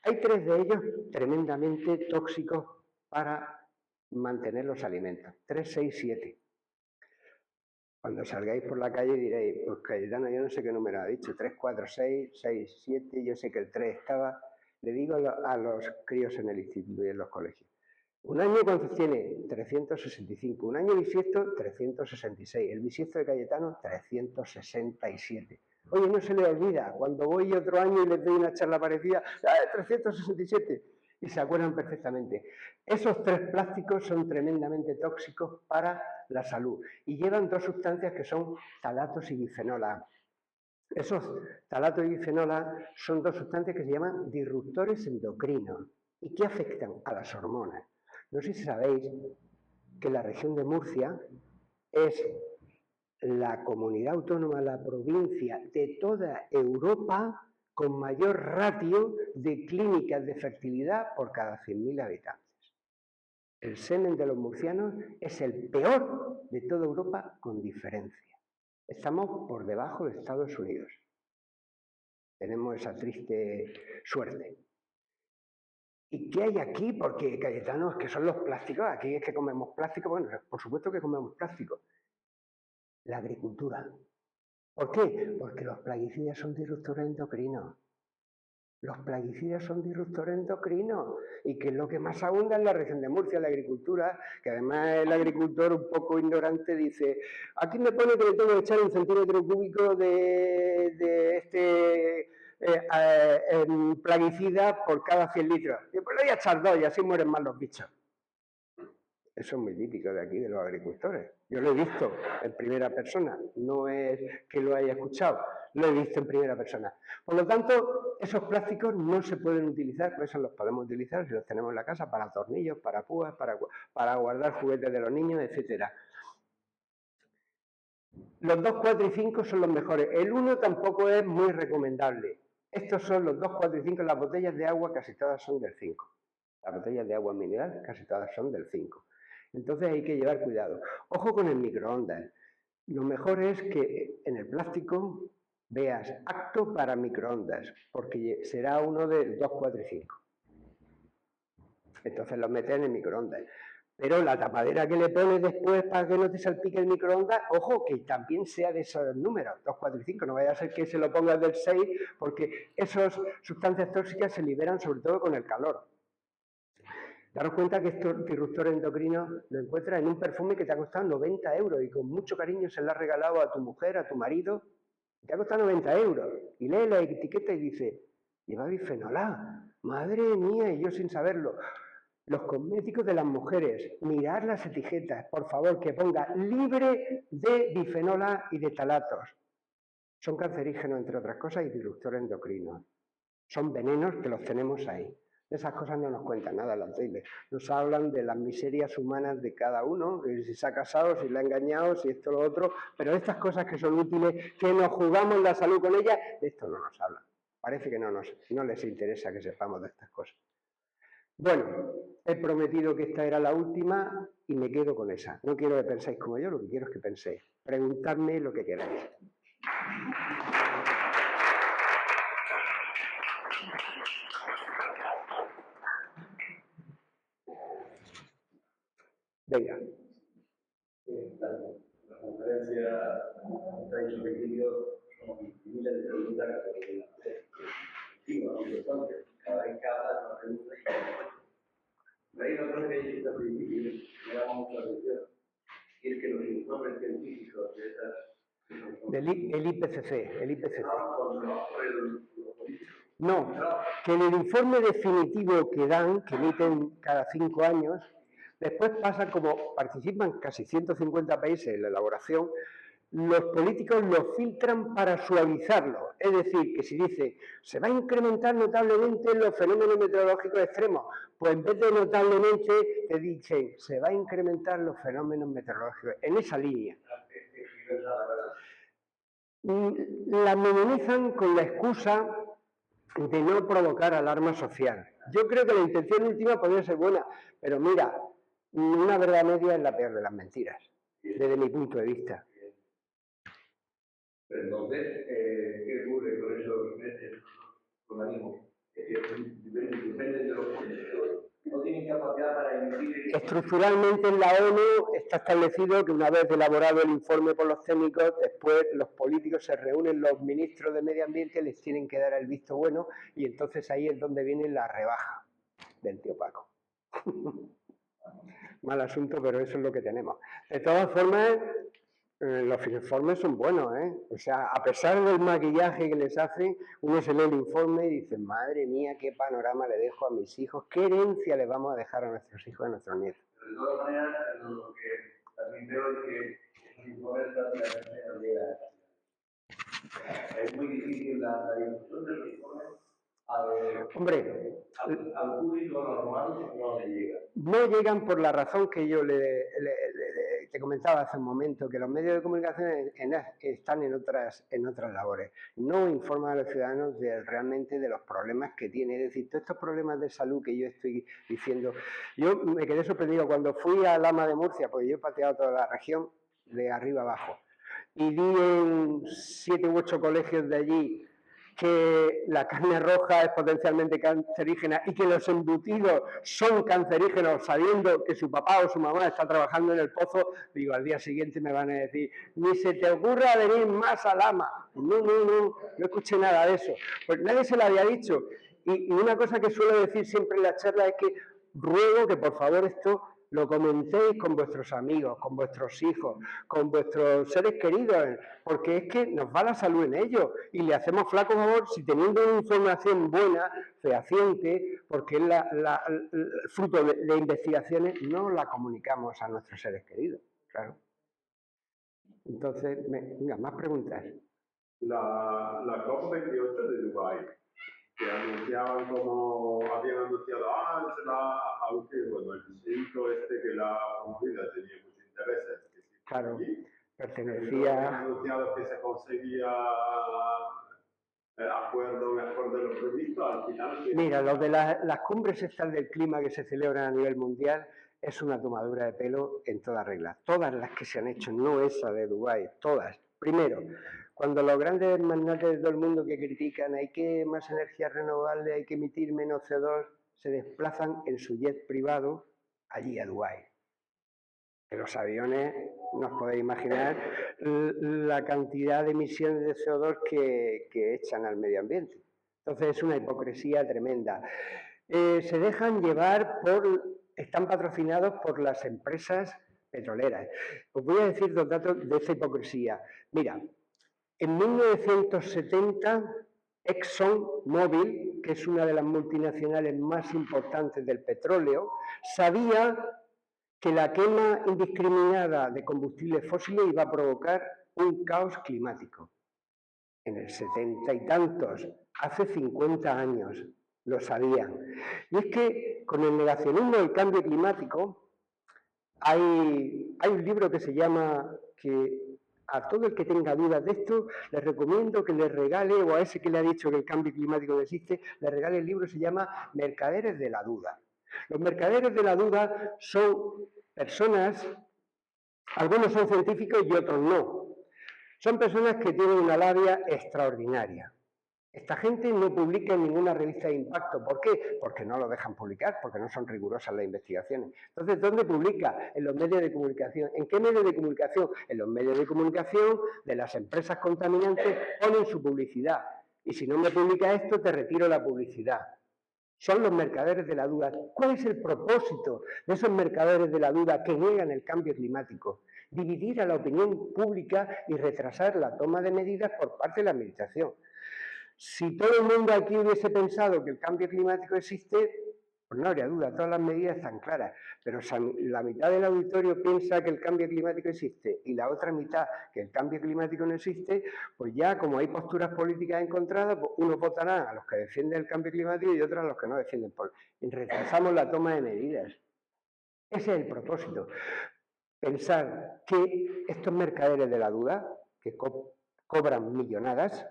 Hay 3 de ellos tremendamente tóxicos para mantener los alimentos. 3, 6, 7. Cuando salgáis por la calle diréis, pues Cayetano, yo no sé qué número ha dicho, 3, 4, 6, 6, 7, yo sé que el 3 estaba. Le digo a los críos en el instituto y en los colegios. Un año tiene 365, un año bisiesto 366, el bisiesto de Cayetano 367. Oye, no se le olvida, cuando voy otro año y les doy una charla parecida, 367, y se acuerdan perfectamente. Esos 3 plásticos son tremendamente tóxicos para la salud y llevan 2 sustancias que son talatos y bifenol A. Esos talatos y bifenol A son 2 sustancias que se llaman disruptores endocrinos y que afectan a las hormonas. No sé si sabéis que la región de Murcia es la comunidad autónoma, la provincia de toda Europa con mayor ratio de clínicas de fertilidad por cada 100.000 habitantes. El semen de los murcianos es el peor de toda Europa con diferencia. Estamos por debajo de Estados Unidos. Tenemos esa triste suerte. ¿Y qué hay aquí? Porque Cayetano, es que son los plásticos, aquí es que comemos plástico. Bueno, por supuesto que comemos plástico. La agricultura. ¿Por qué? Porque los plaguicidas son disruptores endocrinos. Los plaguicidas son disruptores endocrinos y que es lo que más abunda en la región de Murcia, la agricultura, que además el agricultor un poco ignorante dice, aquí me pone que le tengo que echar 1 centímetro cúbico de este plaguicida por cada 100 litros. Y pues le voy a echar 2 y así mueren más los bichos. Eso es muy típico de aquí, de los agricultores. Yo lo he visto en primera persona, no es que lo haya escuchado, lo he visto en primera persona. Por lo tanto, esos plásticos no se pueden utilizar, por eso los podemos utilizar si los tenemos en la casa para tornillos, para púas, para guardar juguetes de los niños, etc. Los 2, 4 y 5 son los mejores. El 1 tampoco es muy recomendable. Estos son los 2, 4 y 5. Las botellas de agua casi todas son del 5. Las botellas de agua mineral casi todas son del 5. Entonces hay que llevar cuidado. Ojo con el microondas. Lo mejor es que en el plástico veas apto para microondas, porque será uno de 2, 4 y 5. Entonces lo metes en el microondas. Pero la tapadera que le pones después para que no te salpique el microondas, ojo, que también sea de esos números, 2, 4 y 5. No vaya a ser que se lo pongas del 6, porque esas sustancias tóxicas se liberan sobre todo con el calor. Daros cuenta que estos disruptores endocrinos lo encuentras en un perfume que te ha costado 90 euros y con mucho cariño se lo has regalado a tu mujer, a tu marido. Te ha costado 90 euros. Y lee la etiqueta y dice, lleva bifenol A. Madre mía, y yo sin saberlo. Los cosméticos de las mujeres, mirad las etiquetas, por favor, que ponga libre de bifenol A y de talatos. Son cancerígenos, entre otras cosas, y disruptores endocrinos. Son venenos que los tenemos ahí. De esas cosas no nos cuentan nada las teles. Nos hablan de las miserias humanas de cada uno, de si se ha casado, si le ha engañado, si esto, lo otro, pero estas cosas que son útiles, que nos jugamos la salud con ellas, de esto no nos hablan. Parece que no les interesa que sepamos de estas cosas. Bueno, he prometido que esta era la última y me quedo con esa. No quiero que penséis como yo, lo que quiero es que penséis. Preguntadme lo que queráis. Venga. La conferencia ha hecho pequeño, somos miles de preguntas que cada vez que habla nos pregunta y hay una cosa que está principio me llama mucho la atención y es que los informes científicos de esas El IPCC. No, que en el informe definitivo que dan, que emiten cada 5 años, después pasa como participan casi 150 países en la elaboración, los políticos lo filtran para suavizarlo. Es decir, que si dice, se va a incrementar notablemente los fenómenos meteorológicos extremos, pues en vez de notablemente te dicen, se va a incrementar los fenómenos meteorológicos, en esa línea. La minimizan con la excusa de no provocar alarma social. Yo creo que la intención última podría ser buena, pero mira, una verdad media es la peor de las mentiras, desde mi punto de vista. Pero entonces, ¿qué ocurre con esos organismos? Depende de los políticos. No tienen capacidad para emitir. Estructuralmente en la ONU está establecido que una vez elaborado el informe por los técnicos, después los políticos se reúnen, los ministros de Medio Ambiente les tienen que dar el visto bueno y entonces ahí es donde viene la rebaja del tío Paco. Mal asunto, pero eso es lo que tenemos. De todas formas, los informes son buenos, ¿eh? O sea, a pesar del maquillaje que les hacen, uno se lee el informe y dice, madre mía, qué panorama le dejo a mis hijos, qué herencia le vamos a dejar a nuestros hijos y a nuestros nietos. De todas maneras, lo que también veo es que el informe prácticamente no llega. Es muy difícil la difusión del informe al público normal no le llega. No llegan por la razón que yo te comentaba hace un momento, que los medios de comunicación están en otras labores. No informan a los ciudadanos realmente de los problemas que tiene. Es decir, todos estos problemas de salud que yo estoy diciendo. Yo me quedé sorprendido cuando fui a Lama de Murcia, porque yo he pateado toda la región de arriba abajo, y vi en 7 u 8 colegios de allí que la carne roja es potencialmente cancerígena y que los embutidos son cancerígenos sabiendo que su papá o su mamá está trabajando en el pozo, digo, al día siguiente me van a decir, ni se te ocurra venir más a Lama. No escuché nada de eso. Pues nadie se lo había dicho. Y una cosa que suelo decir siempre en las charlas es que ruego que por favor esto lo comentéis con vuestros amigos, con vuestros hijos, con vuestros seres queridos, porque es que nos va la salud en ello y le hacemos flaco favor si teniendo una información buena, fehaciente, porque es el fruto de investigaciones, no la comunicamos a nuestros seres queridos, claro. Entonces, venga, más preguntas. La COP28 de Dubái, que anunciaban como habían anunciado, aunque bueno, el distrito que la promovida tenía muchos intereses. Claro, allí, pertenecía... Han anunciado que se conseguía acuerdo mejor de lo previsto, al final... Mira, lo de las cumbres estas del clima que se celebran a nivel mundial es una tomadura de pelo en toda regla. Todas las que se han hecho, no esa de Dubái, todas. Primero, cuando los grandes magnates de todo el mundo que critican hay que más energía renovable, hay que emitir menos CO2, se desplazan en su jet privado allí a Dubái. Que los aviones, no os podéis imaginar la cantidad de emisiones de CO2 que echan al medio ambiente. Entonces es una hipocresía tremenda. Se dejan llevar están patrocinados por las empresas petroleras. Os voy a decir 2 datos de esa hipocresía. Mira, en 1970, ExxonMobil, que es una de las multinacionales más importantes del petróleo, sabía que la quema indiscriminada de combustibles fósiles iba a provocar un caos climático. En el 70 y tantos, hace 50 años, lo sabían. Y es que con el negacionismo del cambio climático hay un libro que se llama, que a todo el que tenga dudas de esto, les recomiendo que le regale, o a ese que le ha dicho que el cambio climático no existe, le regale el libro, se llama Mercaderes de la Duda. Los mercaderes de la duda son personas, algunos son científicos y otros no. Son personas que tienen una labia extraordinaria. Esta gente no publica en ninguna revista de impacto. ¿Por qué? Porque no lo dejan publicar, porque no son rigurosas las investigaciones. Entonces, ¿dónde publica? En los medios de comunicación. ¿En qué medios de comunicación? En los medios de comunicación de las empresas contaminantes ponen su publicidad. Y si no me publica esto, te retiro la publicidad. Son los mercaderes de la duda. ¿Cuál es el propósito de esos mercaderes de la duda que niegan el cambio climático? Dividir a la opinión pública y retrasar la toma de medidas por parte de la administración. Si todo el mundo aquí hubiese pensado que el cambio climático existe, pues no habría duda, todas las medidas están claras. Pero si la mitad del auditorio piensa que el cambio climático existe y la otra mitad que el cambio climático no existe, pues ya como hay posturas políticas encontradas, pues unos votarán a los que defienden el cambio climático y otros a los que no defienden. Y retrasamos la toma de medidas. Ese es el propósito. Pensar que estos mercaderes de la duda, que cobran millonadas,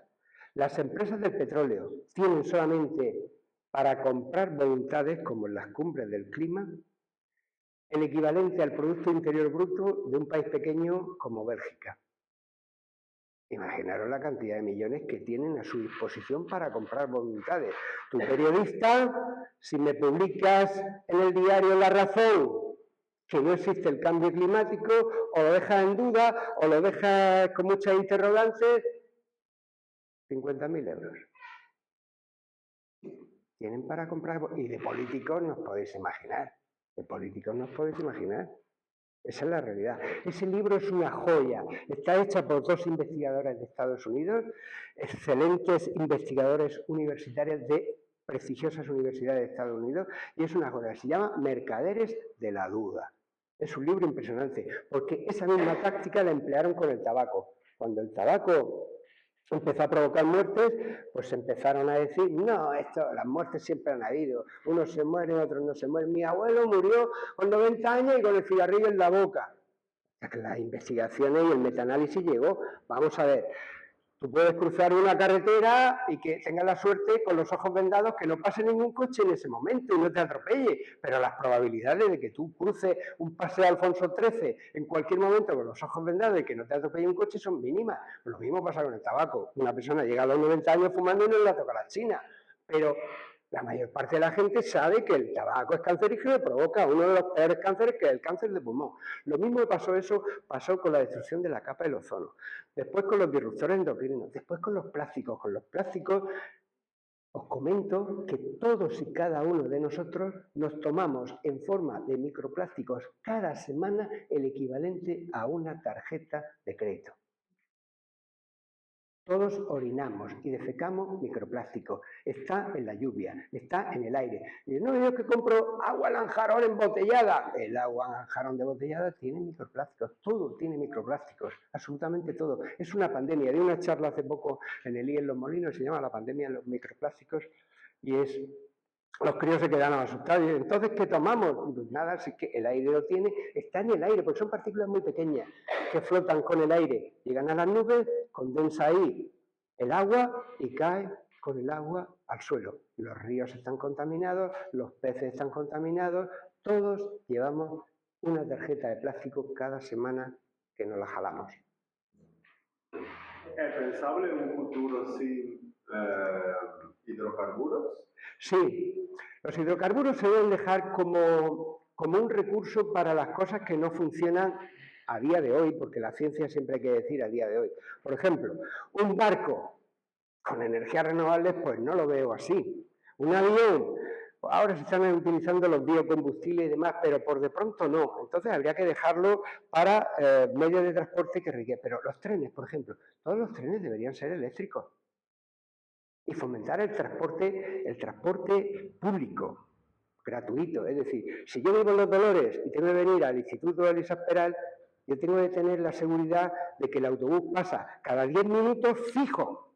las empresas del petróleo tienen solamente para comprar voluntades, como en las cumbres del clima, el equivalente al Producto Interior Bruto de un país pequeño como Bélgica. Imaginaros la cantidad de millones que tienen a su disposición para comprar voluntades. Tu periodista, si me publicas en el diario La Razón que no existe el cambio climático, o lo dejas en duda, o lo dejas con muchas interrogantes, 50.000 euros. Tienen para comprar, y de políticos no os podéis imaginar. De políticos no os podéis imaginar. Esa es la realidad. Ese libro es una joya. Está hecha por 2 investigadores de Estados Unidos, excelentes investigadores universitarios de prestigiosas universidades de Estados Unidos, y es una joya. Se llama Mercaderes de la Duda. Es un libro impresionante, porque esa misma táctica la emplearon con el tabaco. Cuando el tabaco empezó a provocar muertes, pues empezaron a decir, no, las muertes siempre han habido, unos se mueren, otros no se mueren. Mi abuelo murió con 90 años y con el cigarrillo en la boca. Las investigaciones y el metaanálisis llegó, vamos a ver, tú puedes cruzar una carretera y que tengas la suerte con los ojos vendados que no pase ningún coche en ese momento y no te atropelle, pero las probabilidades de que tú cruces un paseo Alfonso XIII en cualquier momento con los ojos vendados y que no te atropelle un coche son mínimas. Lo mismo pasa con el tabaco. Una persona llega a los 90 años fumando y no le toca la china, pero la mayor parte de la gente sabe que el tabaco es cancerígeno y provoca uno de los peores cánceres, que es el cáncer de pulmón. Lo mismo pasó con la destrucción de la capa del ozono, después con los disruptores endocrinos, después con los plásticos. Con los plásticos Os comento que todos y cada uno de nosotros nos tomamos en forma de microplásticos cada semana el equivalente a una tarjeta de crédito. Todos orinamos y defecamos microplástico. Está en la lluvia, está en el aire. Y no, yo que compro agua Lanjarón embotellada. El agua Lanjarón embotellada tiene microplásticos. Todo tiene microplásticos, absolutamente todo. Es una pandemia. Di una charla hace poco en el IE en Los Molinos, se llama La pandemia de los microplásticos, y es... Los críos se quedaron asustados. Y entonces, ¿qué tomamos? Pues nada, si que el aire lo tiene, está en el aire, porque son partículas muy pequeñas que flotan con el aire, llegan a las nubes, condensa ahí el agua y cae con el agua al suelo. Los ríos están contaminados, los peces están contaminados, todos llevamos una tarjeta de plástico cada semana que nos la jalamos. ¿Es pensable un futuro sin hidrocarburos? Sí, los hidrocarburos se deben dejar como un recurso para las cosas que no funcionan a día de hoy, porque la ciencia siempre hay que decir a día de hoy. Por ejemplo, un barco con energías renovables, pues no lo veo así. Un avión, pues ahora se están utilizando los biocombustibles y demás, pero por de pronto no. Entonces habría que dejarlo para medios de transporte que requieren. Pero los trenes, por ejemplo, todos los trenes deberían ser eléctricos. Y fomentar el transporte público, gratuito. Es decir, si yo vivo en Los Dolores y tengo que venir al Instituto de Elisa Peral, yo tengo que tener la seguridad de que el autobús pasa cada 10 minutos fijo.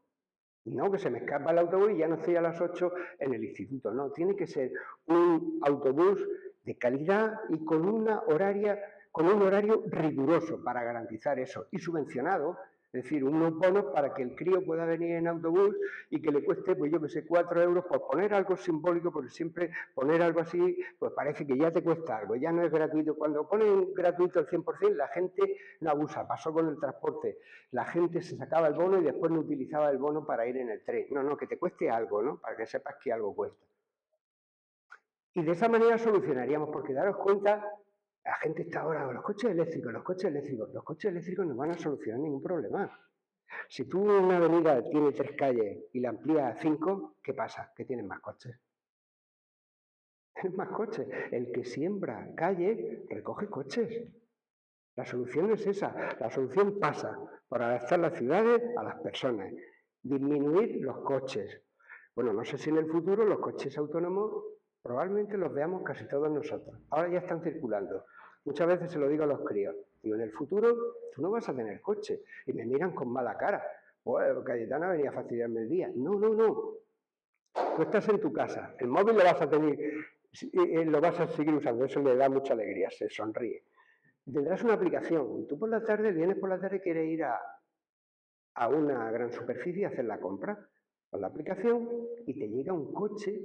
No que se me escapa el autobús y ya no estoy a las 8 en el instituto. No, tiene que ser un autobús de calidad y con un horario riguroso para garantizar eso. Y subvencionado. Es decir, unos bonos para que el crío pueda venir en autobús y que le cueste, pues yo que sé, 4 euros por poner algo simbólico, porque siempre poner algo así, pues parece que ya te cuesta algo, ya no es gratuito. Cuando ponen gratuito el 100%, la gente no abusa. Pasó con el transporte. La gente se sacaba el bono y después no utilizaba el bono para ir en el tren. No, que te cueste algo, ¿no? Para que sepas que algo cuesta. Y de esa manera solucionaríamos, porque daros cuenta... La gente está ahora con los coches eléctricos. Los coches eléctricos no van a solucionar ningún problema. Si tú una avenida tiene 3 calles y la amplías a 5, ¿qué pasa? Que tienes más coches. Tienes más coches. El que siembra calle recoge coches. La solución no es esa. La solución pasa por adaptar las ciudades a las personas. Disminuir los coches. Bueno, no sé si en el futuro los coches autónomos probablemente los veamos casi todos nosotros. Ahora ya están circulando. Muchas veces se lo digo a los críos. Digo, en el futuro tú no vas a tener coche. Y me miran con mala cara. Bueno, Cayetana venía a fastidiarme el día. No. Tú estás en tu casa. El móvil lo vas a tener, lo vas a seguir usando. Eso le da mucha alegría, se sonríe. Tendrás una aplicación. Y tú vienes por la tarde y quieres ir a una gran superficie a hacer la compra con la aplicación y te llega un coche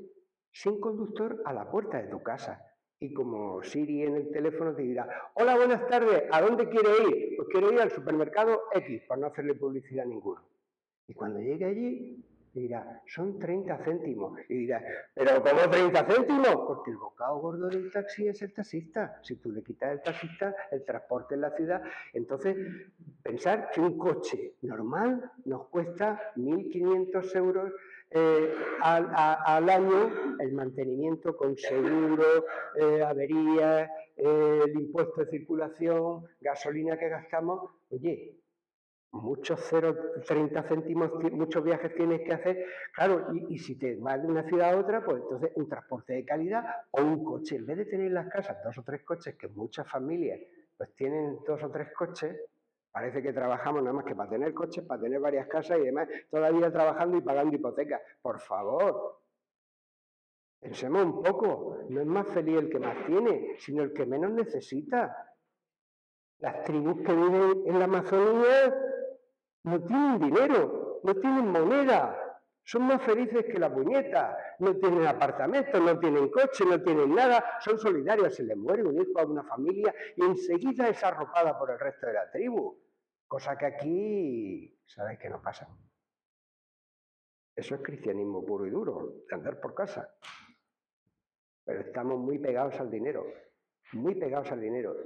sin conductor a la puerta de tu casa. Y como Siri en el teléfono te dirá, hola, buenas tardes, ¿a dónde quiere ir? Pues quiero ir al supermercado X, por no hacerle publicidad a ninguno. Y cuando llegue allí, dirá, son 30 céntimos. Y dirá, ¿pero cómo 30 céntimos? Porque el bocado gordo del taxi es el taxista. Si tú le quitas el taxista, el transporte en la ciudad. Entonces, pensar que un coche normal nos cuesta 1.500 euros al año, el mantenimiento con seguro, averías, el impuesto de circulación, gasolina que gastamos. Oye, muchos 0,30 céntimos, muchos viajes tienes que hacer. Claro, y si te vas de una ciudad a otra, pues entonces un transporte de calidad o un coche. En vez de tener en las casas 2 o 3 coches, que muchas familias pues tienen 2 o 3 coches, parece que trabajamos nada más que para tener coches, para tener varias casas y demás, toda la vida trabajando y pagando hipotecas. Por favor, pensemos un poco. No es más feliz el que más tiene, sino el que menos necesita. Las tribus que viven en la Amazonía no tienen dinero, no tienen moneda, son más felices que la puñeta, no tienen apartamentos, no tienen coche, no tienen nada, son solidarios, se les muere un hijo a una familia y enseguida es arropada por el resto de la tribu, cosa que aquí, ¿sabéis que no pasa? Eso es cristianismo puro y duro, de andar por casa. Pero estamos muy pegados al dinero,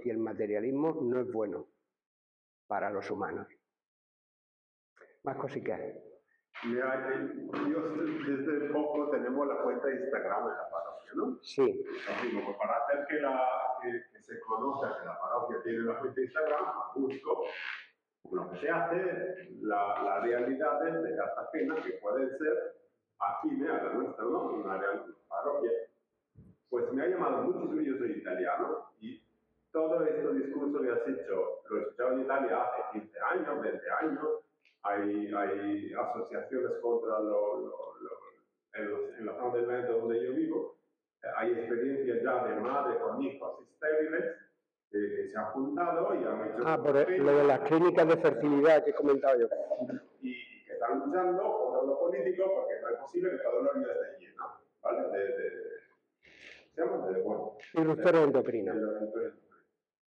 y el materialismo no es bueno para los humanos. Más cositas. Mira, desde poco tenemos la cuenta de Instagram en la parroquia, ¿no? Sí. Entonces, como para hacer que se conozca que la parroquia tiene la cuenta de Instagram, busco lo que se hace, la realidad de Cartagena, que pueden ser afines a la nuestra, ¿no? Una parroquia. Pues me ha llamado muchísimo, yo soy italiano, y todo este discurso que has hecho, lo he escuchado en Italia hace 15 años, 20 años, hay asociaciones contra en la zona del Veneto donde yo vivo, hay experiencias ya de madre con hijos estériles que se han juntado y han hecho... Por lo de las clínicas de fertilidad que he comentado yo. Y que están luchando contra lo político porque no es posible que todos los ríos estén llenos, ¿vale? Irruptores endocrinos.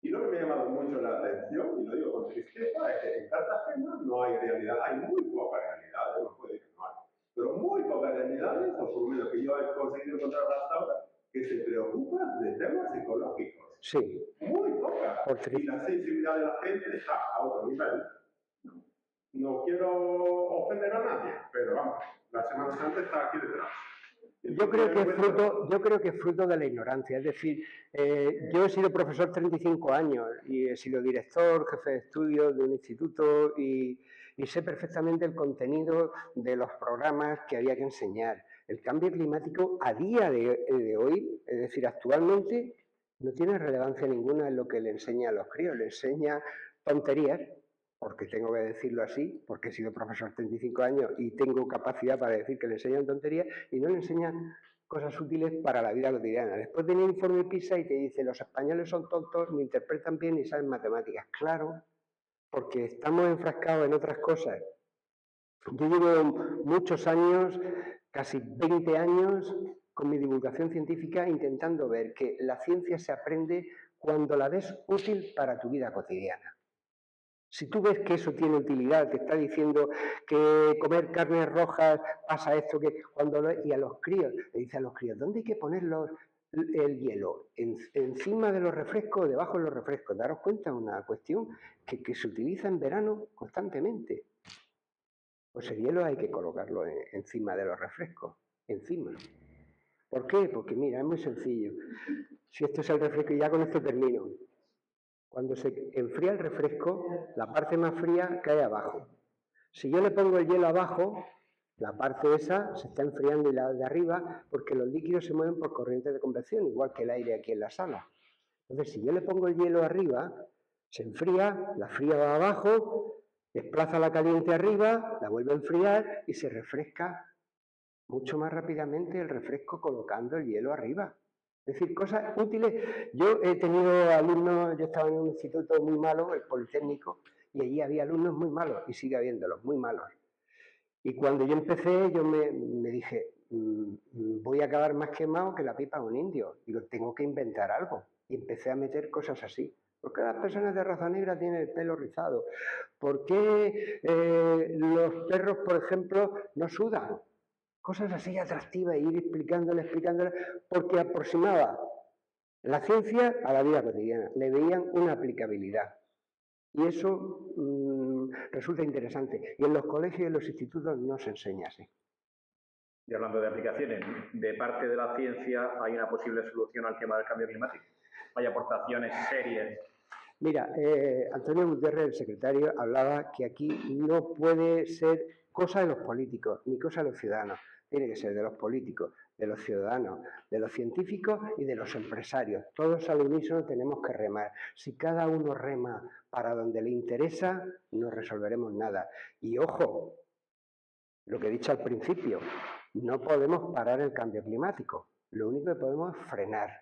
Y lo que me ha llamado mucho la atención, y lo digo con tristeza, es que en Cartagena no hay realidad, hay muy pocas realidades, no puede que no hay, pero muy pocas realidades, o por lo menos que yo he conseguido encontrar hasta ahora, que se preocupan de temas ecológicos. Sí. Muy pocas. Y la sensibilidad de la gente está a otro nivel. No quiero ofender a nadie, pero vamos, la Semana Santa está aquí detrás. Yo creo que es fruto de la ignorancia. Es decir, yo he sido profesor 35 años y he sido director, jefe de estudios de un instituto y sé perfectamente el contenido de los programas que había que enseñar. El cambio climático a día de hoy, es decir, actualmente, no tiene relevancia ninguna en lo que le enseña a los críos. Le enseña tonterías, porque tengo que decirlo así, porque he sido profesor 35 años y tengo capacidad para decir que le enseñan tonterías y no le enseñan cosas útiles para la vida cotidiana. Después viene el informe PISA y te dice, los españoles son tontos, no interpretan bien y saben matemáticas. Claro, porque estamos enfrascados en otras cosas. Yo llevo muchos años, casi 20 años, con mi divulgación científica intentando ver que la ciencia se aprende cuando la ves útil para tu vida cotidiana. Si tú ves que eso tiene utilidad, te está diciendo que comer carnes rojas pasa esto, que y a los críos, le dice a los críos, ¿dónde hay que poner el hielo? ¿Encima de los refrescos o debajo de los refrescos? Daros cuenta, una cuestión que se utiliza en verano constantemente. Pues el hielo hay que colocarlo encima de los refrescos, encima. ¿Por qué? Porque mira, es muy sencillo. Si esto es el refresco, y ya con esto termino. Cuando se enfría el refresco, la parte más fría cae abajo. Si yo le pongo el hielo abajo, la parte esa se está enfriando y la de arriba, porque los líquidos se mueven por corriente de convección, igual que el aire aquí en la sala. Entonces, si yo le pongo el hielo arriba, se enfría, la fría va abajo, desplaza la caliente arriba, la vuelve a enfriar y se refresca mucho más rápidamente el refresco colocando el hielo arriba. Es decir, cosas útiles. Yo he tenido alumnos, yo estaba en un instituto muy malo, el Politécnico, y allí había alumnos muy malos, y sigue habiéndolos, muy malos. Y cuando yo empecé, yo me dije, voy a acabar más quemado que la pipa de un indio. Digo, tengo que inventar algo. Y empecé a meter cosas así. ¿Por qué las personas de raza negra tienen el pelo rizado? ¿Por qué los perros, por ejemplo, no sudan? Cosas así atractivas, ir explicándole, porque aproximaba la ciencia a la vida cotidiana, le veían una aplicabilidad. Y eso resulta interesante. Y en los colegios y en los institutos no se enseña así. Y hablando de aplicaciones, de parte de la ciencia, ¿hay una posible solución al tema del cambio climático? ¿Hay aportaciones serias? Mira, Antonio Guterres, el secretario, hablaba que aquí no puede ser cosa de los políticos, ni cosa de los ciudadanos. Tiene que ser de los políticos, de los ciudadanos, de los científicos y de los empresarios. Todos al unísono tenemos que remar. Si cada uno rema para donde le interesa, no resolveremos nada. Y ojo, lo que he dicho al principio, no podemos parar el cambio climático. Lo único que podemos es frenarlo.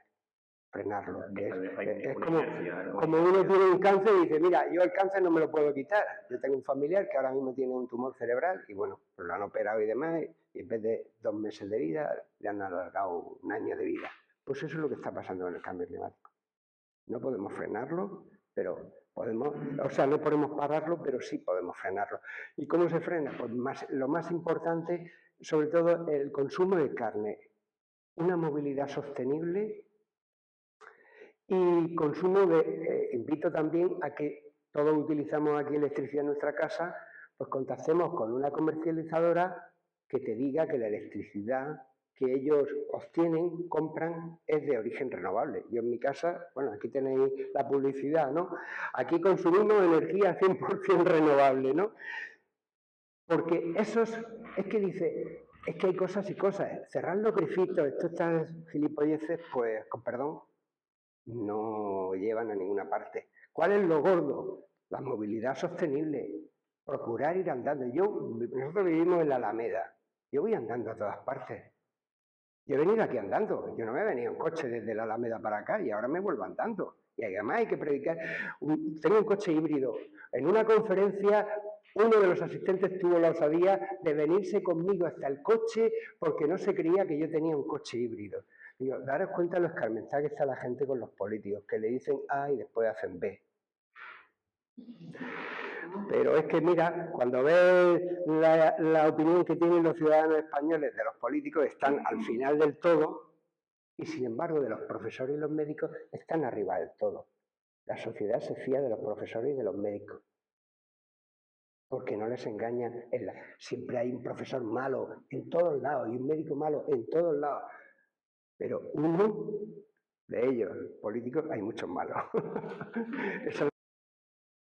Es como uno tiene un cáncer y dice, mira, yo el cáncer no me lo puedo quitar. Yo tengo un familiar que ahora mismo tiene un tumor cerebral y bueno, pues lo han operado y demás, y en vez de 2 meses de vida, le han alargado 1 año de vida. Pues eso es lo que está pasando en el cambio climático. No podemos frenarlo, pero podemos, o sea, no podemos pararlo, pero sí podemos frenarlo. ¿Y cómo se frena? Pues lo más importante, sobre todo el consumo de carne, una movilidad sostenible y consumo invito también a que todos utilizamos aquí electricidad en nuestra casa, pues contactemos con una comercializadora que te diga que la electricidad que ellos obtienen, compran, es de origen renovable. Yo en mi casa, bueno, aquí tenéis la publicidad, ¿no? Aquí consumimos energía 100% renovable, ¿no? Porque esos, es que dice, es que hay cosas y cosas. Cerrar los grifitos, estas gilipolleces, pues, con perdón, no llevan a ninguna parte. ¿Cuál es lo gordo? La movilidad sostenible. Procurar ir andando. Nosotros vivimos en la Alameda. Yo voy andando a todas partes. Yo he venido aquí andando. Yo no me he venido en coche desde la Alameda para acá y ahora me vuelvo andando. Y además hay que predicar. Tengo un coche híbrido. En una conferencia, uno de los asistentes tuvo la osadía de venirse conmigo hasta el coche porque no se creía que yo tenía un coche híbrido. Digo, daros cuenta de lo escarmentada que está la gente con los políticos, que le dicen A y después hacen B. Pero es que mira, cuando ves la opinión que tienen los ciudadanos españoles de los políticos, están al final del todo, y sin embargo de los profesores y los médicos están arriba del todo. La sociedad se fía de los profesores y de los médicos, porque no les engañan. Siempre hay un profesor malo en todos lados y un médico malo en todos lados, pero uno de ellos, políticos, hay muchos malos. Eso